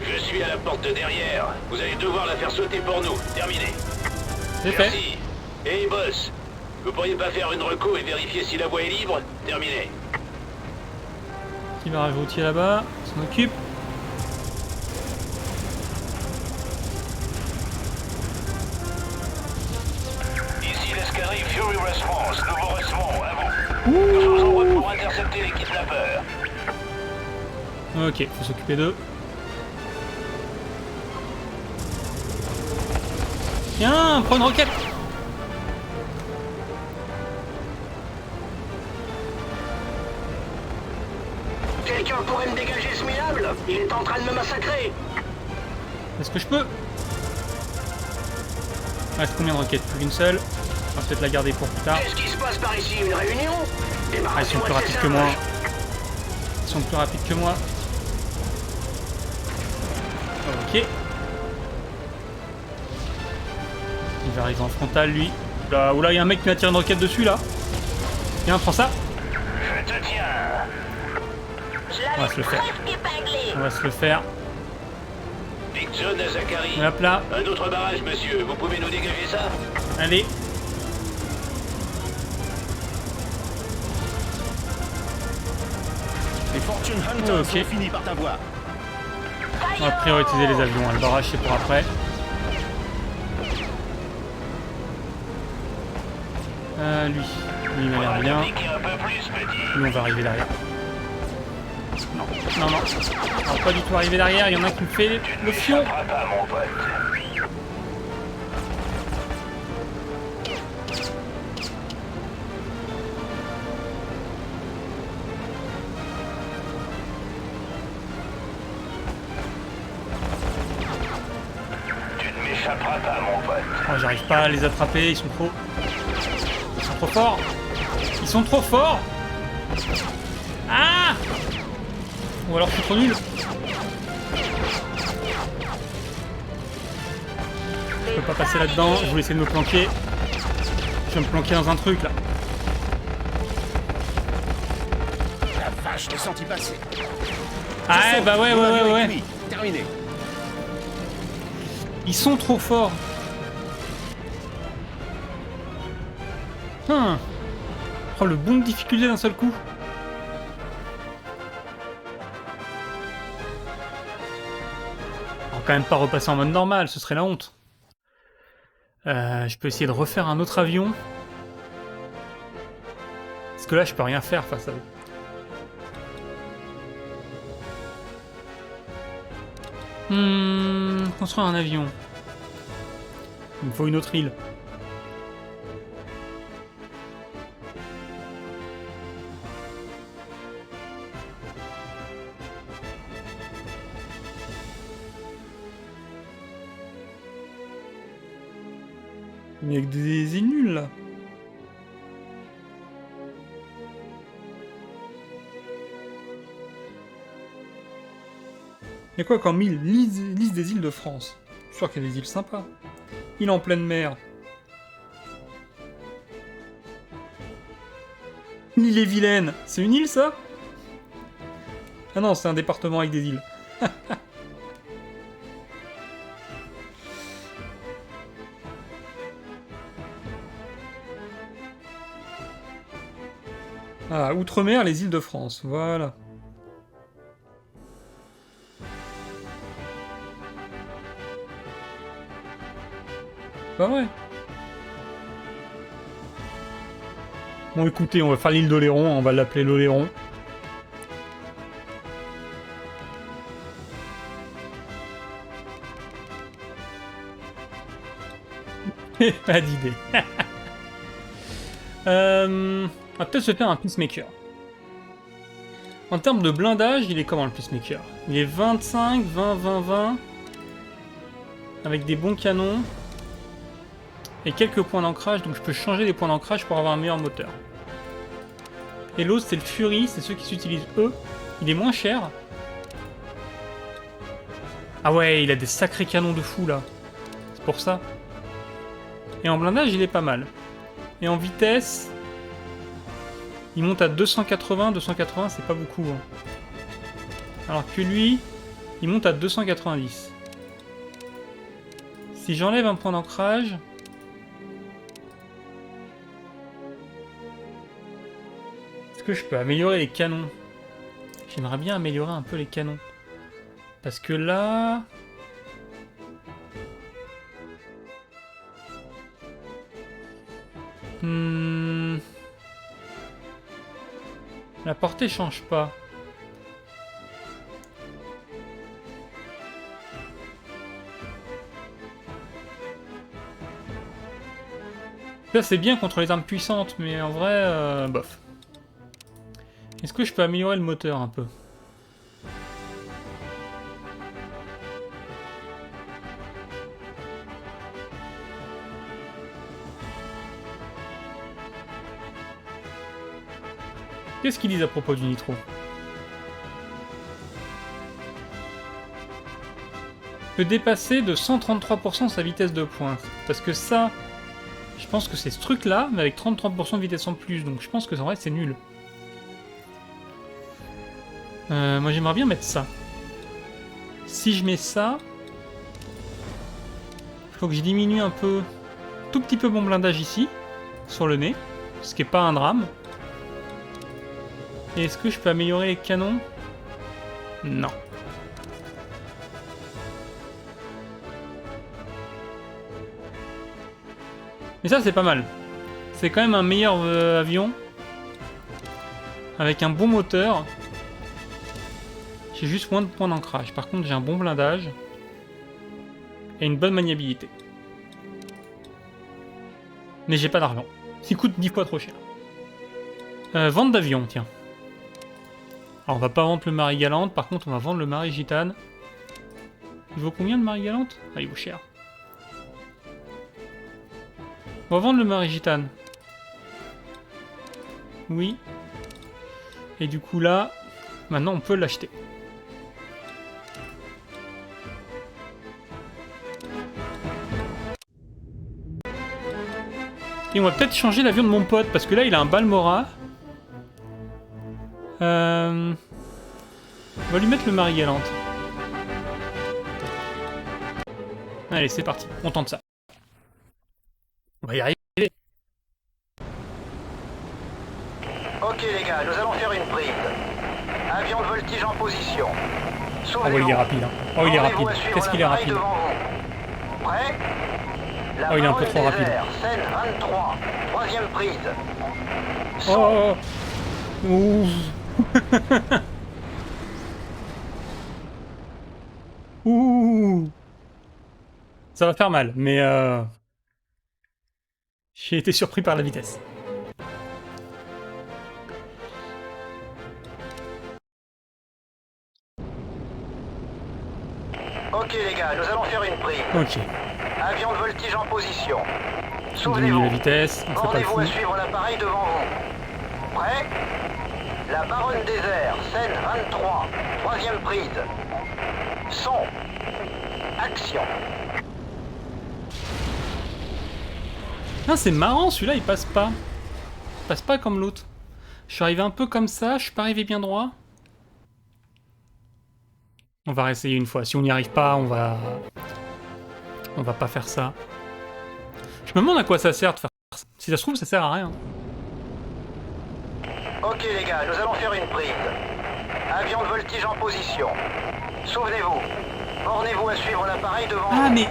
Je suis à la porte de derrière. Vous allez devoir la faire sauter pour nous. Terminé. C'est fait. Merci. Hey, boss. Vous pourriez pas faire une reco et vérifier si la voie est libre? Terminé. Petit barrage routier là-bas. On s'en occupe. Ici l'escadrille Fury Response. Nous vous recevons. À vous. Nous vous envoie pour intercepter les kidnappeurs. Ok, faut s'occuper d'eux. Tiens, prends une roquette. Quelqu'un pourrait me dégager ce minable? Il est en train de me massacrer. Est-ce que je peux? Il reste combien de roquettes? Plus qu'une seule. On va peut-être la garder pour plus tard. Qu'est-ce qui se passe par ici? Une réunion? Ah, ils sont plus rapides que moi. Ils sont plus rapides que moi. Ok. Il va arriver en frontal, lui. Là, oula, il y a un mec qui m'a tiré une roquette dessus, là. Tiens, prends ça. Je te tiens. On va se le faire. On va se le faire. Big Zone à Zachary. Hop là. Un autre barrage, monsieur. Vous pouvez nous dégager ça? Allez. Les Fortune Hunters Ok. ont fini par t'avoir. On va prioriser les avions. Le barrage, c'est pour après. Lui. Lui, il m'a l'air bien. Lui, on va arriver derrière. Non, non, non. On va pas du tout arriver derrière. Il y en a qui me fait le fion. Pas, mon pote. Tu ne m'échapperas pas, mon pote. Oh, j'arrive pas à les attraper. Ils sont trop... Ils sont trop forts. Ils sont trop forts. Ah! Ou alors je suis trop nul. Je peux pas passer là-dedans. Je voulais essayer de me planquer. Je vais me planquer dans un truc là. La vache, je t'ai senti passer. Ah ouais, bah ouais, ouais, ouais, ouais. Terminé. Ils sont trop forts. Oh, le bon de difficulté d'un seul coup. On va quand même pas repasser en mode normal, ce serait la honte. Je peux essayer de refaire un autre avion. Parce que là, je peux rien faire face à eux. Construire un avion. Il me faut une autre île. Mais avec des îles nulles là. Il y a quoi comme île? Liste des îles de France. Je suis sûr qu'il y a des îles sympas. Île en pleine mer. L'île est vilaine. C'est une île ça? Ah non, c'est un département avec des îles. Ah, Outre-mer, les îles de France. Voilà. Pas vrai. Bon, écoutez, on va faire l'île d'Oléron, on va l'appeler l'Oléron. Pas d'idée. On va peut-être se faire un Peacemaker. En termes de blindage, il est comment le Peacemaker? Il est 25, 20, 20, 20. Avec des bons canons. Et quelques points d'ancrage, donc je peux changer les points d'ancrage pour avoir un meilleur moteur. Et l'autre c'est le Fury, c'est ceux qui s'utilisent eux. Il est moins cher. Ah ouais, il a des sacrés canons de fou là. C'est pour ça. Et en blindage, il est pas mal. Et en vitesse, il monte à 280. 280, c'est pas beaucoup. Hein. Alors que lui, il monte à 290. Si j'enlève un point d'ancrage... Est-ce que je peux améliorer les canons? J'aimerais bien améliorer un peu les canons. Parce que là... La portée change pas. Ça c'est bien contre les armes puissantes, mais en vrai, bof. Est-ce que je peux améliorer le moteur un peu? Qu'est-ce qu'ils disent à propos du nitro? peut dépasser de 133% sa vitesse de pointe. Parce que ça, je pense que c'est ce truc-là, mais avec 33% de vitesse en plus. Donc je pense que en vrai, c'est nul. Moi, j'aimerais bien mettre ça. Si je mets ça, il faut que je diminue un peu, tout petit peu mon blindage ici, sur le nez, ce qui n'est pas un drame. Et est-ce que je peux améliorer les canons? Non. Mais ça, c'est pas mal. C'est quand même un meilleur avion. Avec un bon moteur. J'ai juste moins de points d'ancrage. Par contre, j'ai un bon blindage. Et une bonne maniabilité. Mais j'ai pas d'argent. Il coûte 10 fois trop cher. Vente d'avion, tiens. Alors, on va pas vendre le Marie Galante. Par contre, on va vendre le Marie Gitane. Il vaut combien le Marie Galante? Ah, il vaut cher. On va vendre le Marie Gitane. Oui. Et du coup, là, maintenant, on peut l'acheter. Et on va peut-être changer l'avion de mon pote, parce que là, il a un Balmora. On va lui mettre le Marie Galante. Allez, c'est parti. On tente ça. On va y arriver. Ok les gars, nous allons faire une prise. Avion de voltige en position. Oh, il est rapide. Hein. Oh, il est rapide. Qu'est-ce qu'il est rapide? Prêt? Oh, il est un peu trop rapide. Scène 23. Troisième prise. Oh, ouh. Ouh. Ça va faire mal, mais j'ai été surpris par la vitesse. Ok les gars, nous allons faire une prise. Ok. Avion de voltige en position. On diminue la vitesse, on fait pas le Bornez-vous fou. à suivre l'appareil devant vous. Prêt? La Baronne des airs, scène 23. Troisième prise. Son. Action. Ah, c'est marrant, celui-là, il passe pas. Il passe pas comme l'autre. Je suis arrivé un peu comme ça, je suis pas arrivé bien droit. On va réessayer une fois. Si on n'y arrive pas, on va pas faire ça. Je me demande à quoi ça sert de faire ça. Si ça se trouve, ça sert à rien. Ok les gars, nous allons faire une prise. Avion de voltige en position. Souvenez-vous. Bornez-vous à suivre l'appareil devant vous. Ah, mais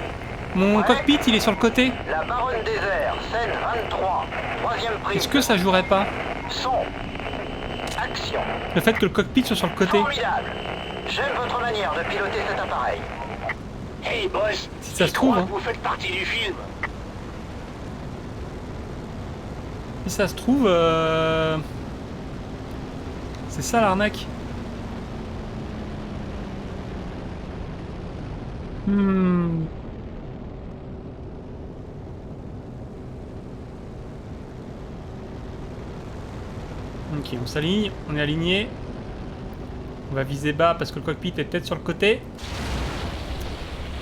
mon cockpit, il est sur le côté. La Baronne des airs, scène 23. Troisième prise. Est-ce que ça jouerait pas? Son. Action. Le fait que le cockpit soit sur le côté. Formidable. J'aime votre manière de piloter cet appareil. Hey boss, si ça se trouve, hein. Vous faites partie du film. Si ça se trouve, c'est ça l'arnaque. Ok, on s'aligne, on est aligné. On va viser bas parce que le cockpit est peut-être sur le côté.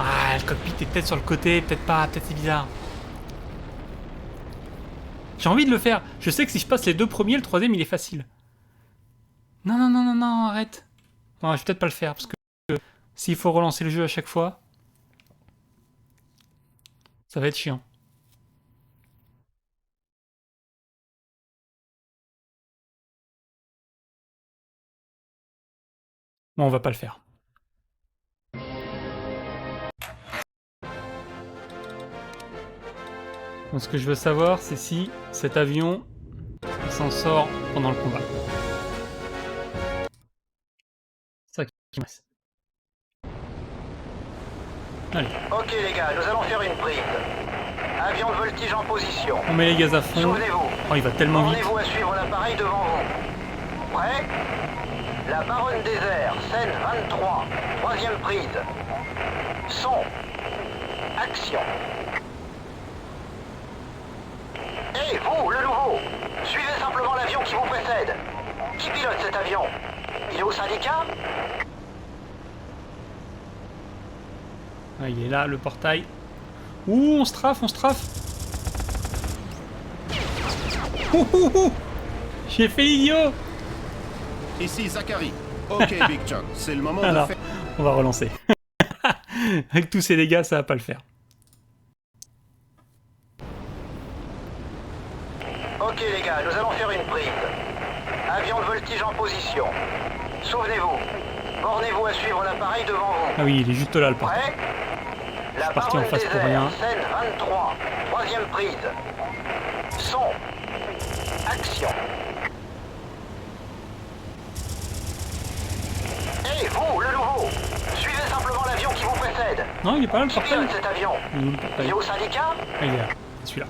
Ah, le cockpit est peut-être sur le côté, peut-être pas, peut-être c'est bizarre. J'ai envie de le faire. Je sais que si je passe les deux premiers, le troisième il est facile. Non, non, non, non, non, arrête. Non, je vais peut-être pas le faire parce que s'il faut relancer le jeu à chaque fois, ça va être chiant. Bon, on va pas le faire. Donc, ce que je veux savoir, c'est si cet avion s'en sort pendant le combat. C'est ça qui me reste. Allez. Ok les gars, nous allons faire une prise. Avion de voltige en position. On met les gaz à fond. Souvenez-vous. Oh, il va tellement vite. Bornez-vous à suivre l'appareil devant vous. Prêt? La Baronne des airs, scène 23. Troisième prise. Son. Action. Hé, vous, le nouveau! Suivez simplement l'avion qui vous précède. Qui pilote cet avion? Il est au syndicat? Ah, il est là, le portail. Ouh, on se trafe, on se trafe. Ouh, ouh, ouh. J'ai fait l'idiot. Ici Zachary. Ok, Big John, c'est le moment Alors, de faire... on va relancer. Avec tous ces dégâts, ça va pas le faire. Ok les gars, nous allons faire une prise. Avion de voltige en position. Souvenez-vous, bornez-vous à suivre l'appareil devant vous. Ah oui, il est juste là, le portail. Prêt? La parti en baronne face des pour airs, rien. scène 23, troisième prise. Son. Action. Hé, vous, le nouveau, suivez simplement l'avion qui vous précède. Non, il est pas là, le Qui portail. pilote cet avion? Il est où, le portail? Il est au syndicat? Ah, il est là, c'est celui-là.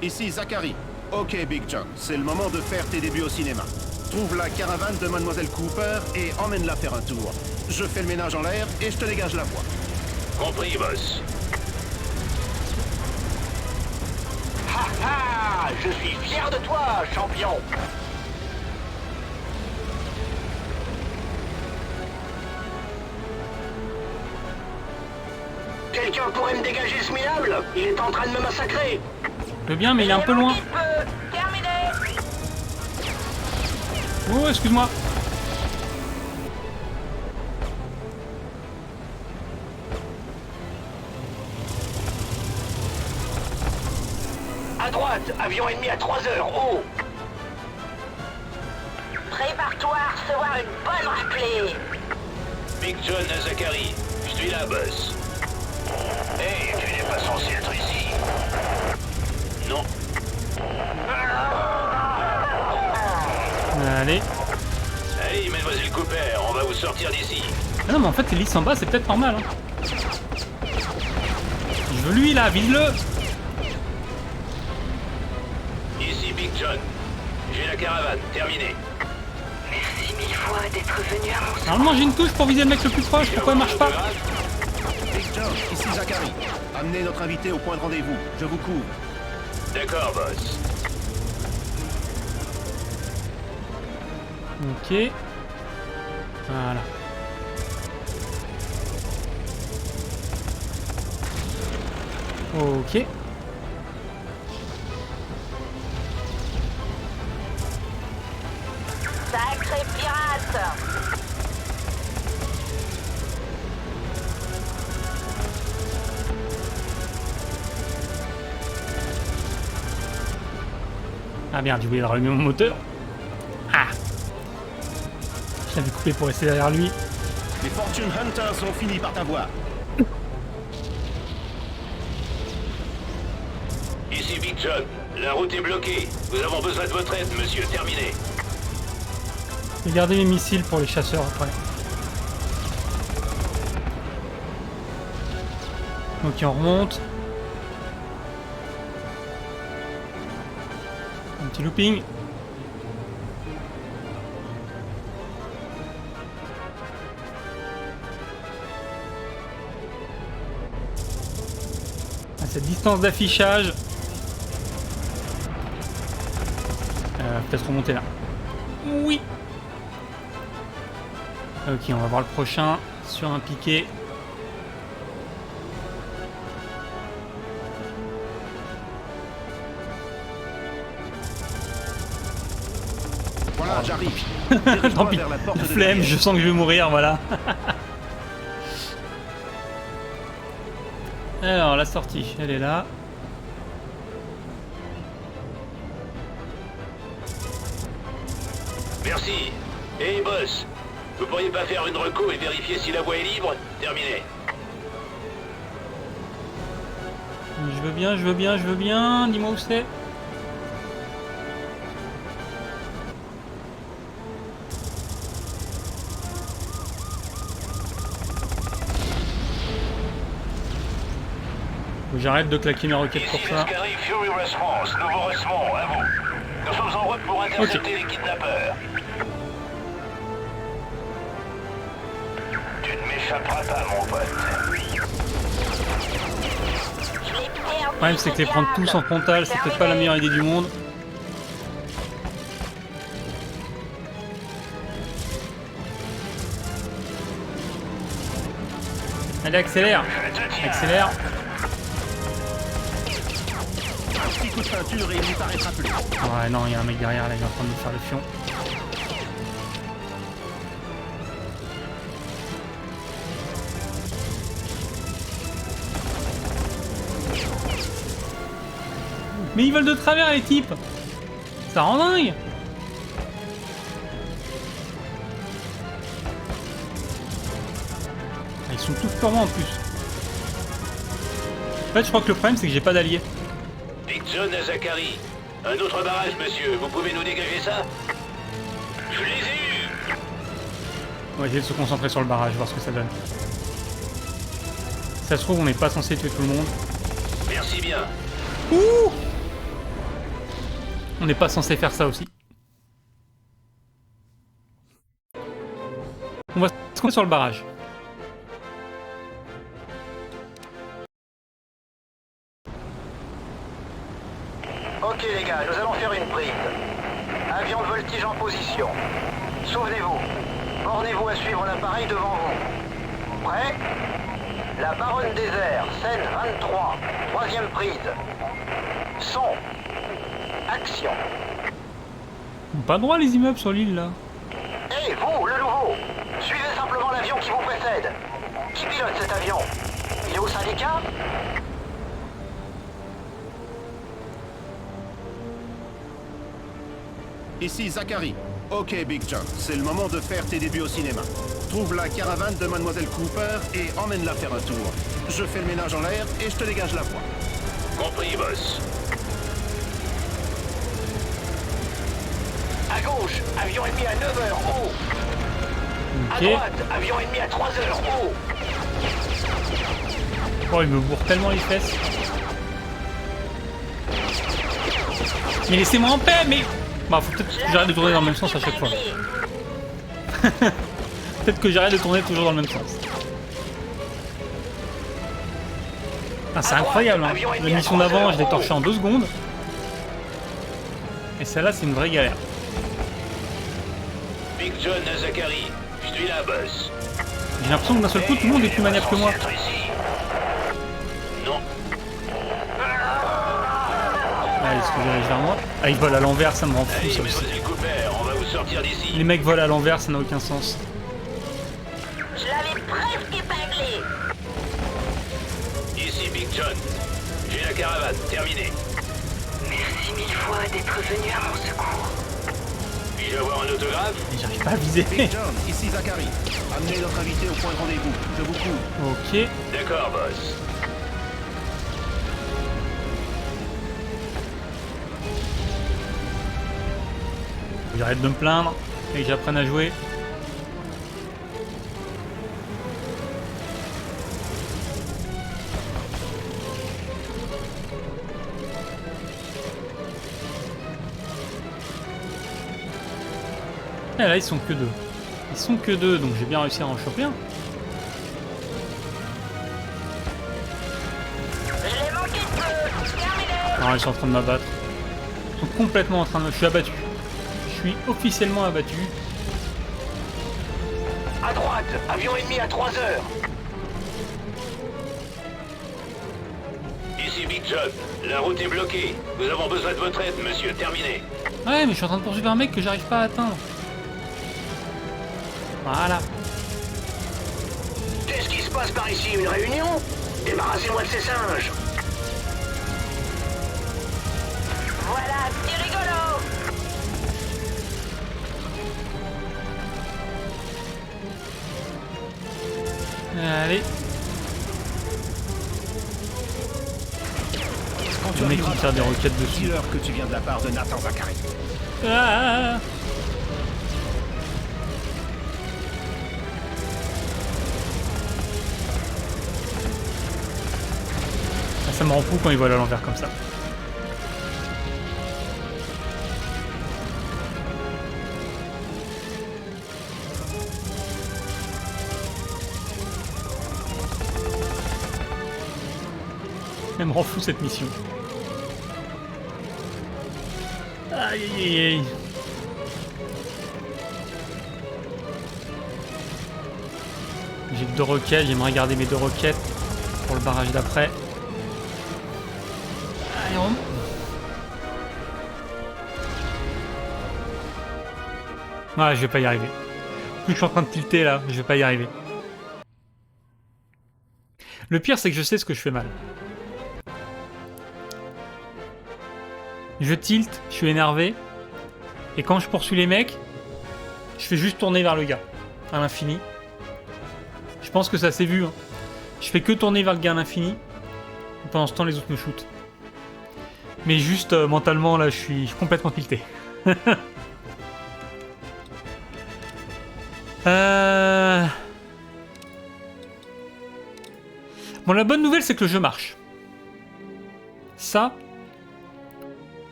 Ici Zachary. Ok, Big John, c'est le moment de faire tes débuts au cinéma. Trouve la caravane de Mademoiselle Cooper et emmène-la faire un tour. Je fais le ménage en l'air et je te dégage la voie. Compris, boss. Ha ha! Je suis fier de toi, champion! Quelqu'un pourrait me dégager ce minable? Il est en train de me massacrer! Je veux bien, mais il est un peu loin. Terminé. Oh, excuse-moi. À droite, avion ennemi à 3 heures, haut! Prépare-toi à recevoir une bonne raclée. Big John à Zachary. Je suis là, boss. Hey, tu n'es pas censé être ici. Non. Allez. Allez, Mademoiselle Cooper, on va vous sortir d'ici. Ah non, mais en fait, l'hélice en bas, c'est peut-être normal. Hein. Je veux lui, là, vise-le. Ici Big John. J'ai la caravane, terminé. Merci mille fois d'être venu à mon secours. Normalement, j'ai une touche pour viser le mec le plus proche. Pourquoi elle marche pas? Big John, ici Zachary. Amenez notre invité au point de rendez-vous. Je vous couvre. D'accord, boss. Ok. Voilà. Ok. Sacré pirate. Ah merde, j'ai oublié de rallumer mon moteur. Ah. Je l'avais coupé pour rester derrière lui. Les Fortune Hunters ont fini par t'avoir. Ici Big John. La route est bloquée. Nous avons besoin de votre aide, monsieur. Terminé. Je vais garder mes missiles pour les chasseurs après. Ok, on remonte. Un petit looping. À cette distance d'affichage. Peut-être remonter là. Oui. Ok, on va voir le prochain sur un piqué. Voilà, j'arrive. Tant pis, vers la porte la de flemme, derrière. je sens que je vais mourir, voilà. Alors, la sortie, elle est là. Merci. Hey, boss. Vous pourriez pas faire une reco et vérifier si la voie est libre? Terminé. Je veux bien, je veux bien, je veux bien. Dis-moi où c'est. Faut que j'arrête de claquer mes roquettes pour Ici ça. Ascari Fury Response, nouveau Resmond, à vous. Nous sommes en route pour intercepter les kidnappeurs. Tu ne m'échapperas pas, mon pote. Le problème, c'est que les prendre tous en frontal, c'est peut-être pas la meilleure idée du monde. Allez, accélère. Accélère. Un petit coup de peinture et il n'y paraîtra plus. Ouais, non, il y a un mec derrière, là, il est en train de me faire le fion. Mais ils volent de travers, les types. Ça rend dingue. Ils sont tous sur moi en plus. En fait, je crois que le problème, c'est que j'ai pas d'alliés. Big John à Zachary. Un autre barrage, monsieur. Vous pouvez nous dégager ça? Je les ai eus. On va essayer de se concentrer sur le barrage, voir ce que ça donne. Si ça se trouve, on n'est pas censé tuer tout le monde. Merci bien. Ouh! On n'est pas censé faire ça aussi. On va se concentrer sur le barrage. Ok les gars, nous allons faire une prise. Avion de voltige en position. Souvenez-vous, bornez-vous à suivre l'appareil devant vous. Prêt? La Baronne des airs, scène 23, troisième prise. Son. Action. Pas droit les immeubles sur l'île là. Hé, vous, le nouveau! Suivez simplement l'avion qui vous précède. Qui pilote cet avion? Il est au syndicat? Ici Zachary. Ok Big John, c'est le moment de faire tes débuts au cinéma. Trouve la caravane de Mademoiselle Cooper et emmène-la faire un tour. Je fais le ménage en l'air et je te dégage la voie. Compris, boss. À gauche, avion ennemi à 9h, haut. À Ok. droite, avion ennemi à 3h, haut. Oh, il me bourre tellement les fesses. Mais laissez-moi en paix, mais... Bah, faut peut-être que j'arrête de tourner dans le même sens à chaque fois. Peut-être que j'arrête de tourner toujours dans le même sens. Ah, c'est incroyable, hein. La mission d'avant, je l'ai torché en 2 secondes. Et celle-là, c'est une vraie galère. Big John à Zachary, je suis là, boss. J'ai l'impression que d'un seul coup, tout le monde est plus maniable que moi. Non. Ah, est-ce que j'arrive vers moi? Ah, ils volent à l'envers, ça me rend fou, Allez, ça aussi. Mademoiselle Cooper, on va vous sortir d'ici. Les mecs volent à l'envers, ça n'a aucun sens. Je l'avais presque épinglé. Ici Big John. J'ai la caravane, terminé. Merci 1000 fois d'être venu à mon secours. Puis-je avoir un autographe? Et j'arrive pas à viser. Big John, ici Zachary. Amenez notre invité au point de rendez-vous. Je vous couvre. Ok. D'accord, boss. J'arrête de me plaindre et que j'apprenne à jouer. Et là, ils sont que 2. Ils sont que 2, donc j'ai bien réussi à en choper un. Je l'ai manqué de peu. Terminé. Ah, ils sont en train de m'abattre. Ils sont complètement en train de me... Je suis abattu. Je suis officiellement abattu. À droite, avion ennemi à 3h. Ici Big John. La route est bloquée. Nous avons besoin de votre aide, monsieur. Terminé. Ouais, mais je suis en train de poursuivre un mec que j'arrive pas à atteindre. Voilà. Qu'est-ce qui se passe par ici? Une réunion? Débarrassez-moi de ces singes. Voilà, c'est rigolo. Allez. Quand tu Le mec qui arriveras me tire des par terre, roquettes dessus. dis-leur que tu viens de la part de Nathan Zachary. Ah. Ça me rend fou quand ils volent à l'envers comme ça. Elle me rend fou cette mission. Aïe aïe aïe aïe. J'ai 2 roquettes, j'aimerais garder mes 2 roquettes pour le barrage d'après. Allez, on... Ah, je vais pas y arriver. Plus que je suis en train de tilter là, je vais pas y arriver. Le pire, c'est que je sais ce que je fais mal. Je tilte, je suis énervé. Et quand je poursuis les mecs, je fais juste tourner vers le gars. À l'infini. Je pense que ça s'est vu. Hein. Je fais que tourner vers le gars à l'infini. Pendant ce temps, les autres me shootent. Mais juste mentalement, là, je suis complètement tilté. Bon, la bonne nouvelle, c'est que le jeu marche. Ça,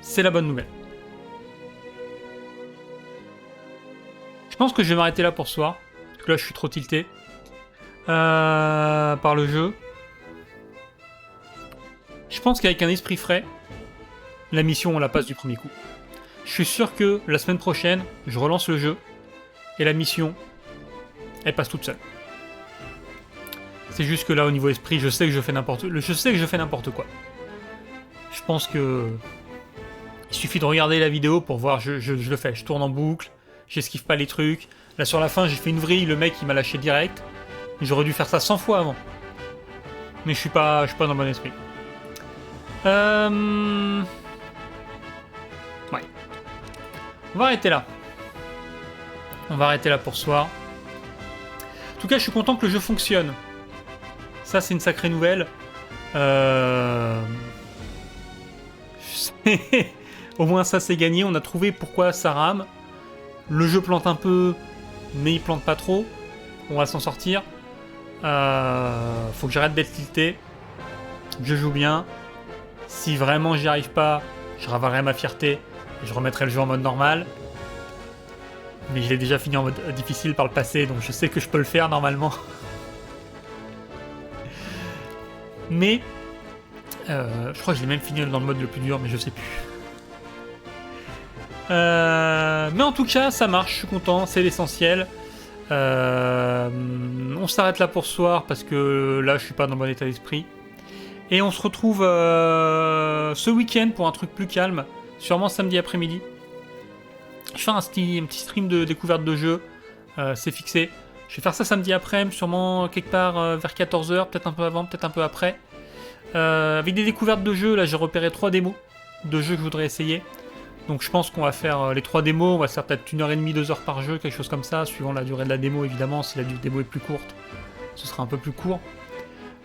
c'est la bonne nouvelle. Je pense que je vais m'arrêter là pour ce soir. Parce que là, je suis trop tilté. Par le jeu. Je pense qu'avec un esprit frais, la mission, on la passe du premier coup. Je suis sûr que la semaine prochaine, je relance le jeu. Et la mission, elle passe toute seule. C'est juste que là, au niveau esprit, je sais que je fais n'importe quoi. Je pense que... Il suffit de regarder la vidéo pour voir, je le fais. Je tourne en boucle, j'esquive pas les trucs. Là, sur la fin, j'ai fait une vrille, le mec, il m'a lâché direct. J'aurais dû faire ça 100 fois avant. Mais je suis pas dans le bon esprit. Ouais. On va arrêter là. On va arrêter là pour ce soir. En tout cas, je suis content que le jeu fonctionne. Ça, c'est une sacrée nouvelle. Au moins, ça, c'est gagné. On a trouvé pourquoi ça rame. Le jeu plante un peu, mais il plante pas trop. On va s'en sortir. Faut que j'arrête d'être tilté. Je joue bien. Si vraiment j'y arrive pas, je ravalerai ma fierté et je remettrai le jeu en mode normal. Mais je l'ai déjà fini en mode difficile par le passé, donc je sais que je peux le faire normalement. Mais je crois que je l'ai même fini dans le mode le plus dur, mais je sais plus. Mais en tout cas, ça marche, je suis content, c'est l'essentiel. On s'arrête là pour ce soir parce que là, je suis pas dans le bon état d'esprit. Et on se retrouve ce week-end pour un truc plus calme, sûrement samedi après-midi. Je vais faire un petit stream de découverte de jeu, c'est fixé. Je vais faire ça samedi après-midi, sûrement quelque part vers 14h, peut-être un peu avant, peut-être un peu après. Avec des découvertes de jeux, là j'ai repéré 3 démos de jeux que je voudrais essayer. Donc je pense qu'on va faire les 3 démos, on va faire peut-être 1h30, 2h par jeu, quelque chose comme ça, suivant la durée de la démo évidemment. Si la démo est plus courte, ce sera un peu plus court.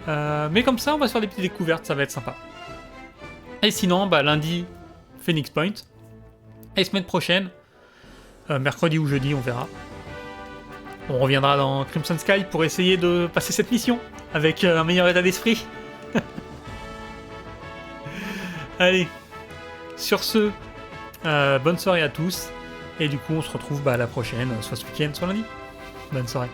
Mais comme ça, on va se faire des petites découvertes, ça va être sympa. Et sinon, lundi, Phoenix Point. Et semaine prochaine, mercredi ou jeudi, on verra. On reviendra dans Crimson Sky pour essayer de passer cette mission avec un meilleur état d'esprit. Allez, sur ce, bonne soirée à tous. Et du coup, on se retrouve à la prochaine, soit ce week-end, soit lundi. Bonne soirée.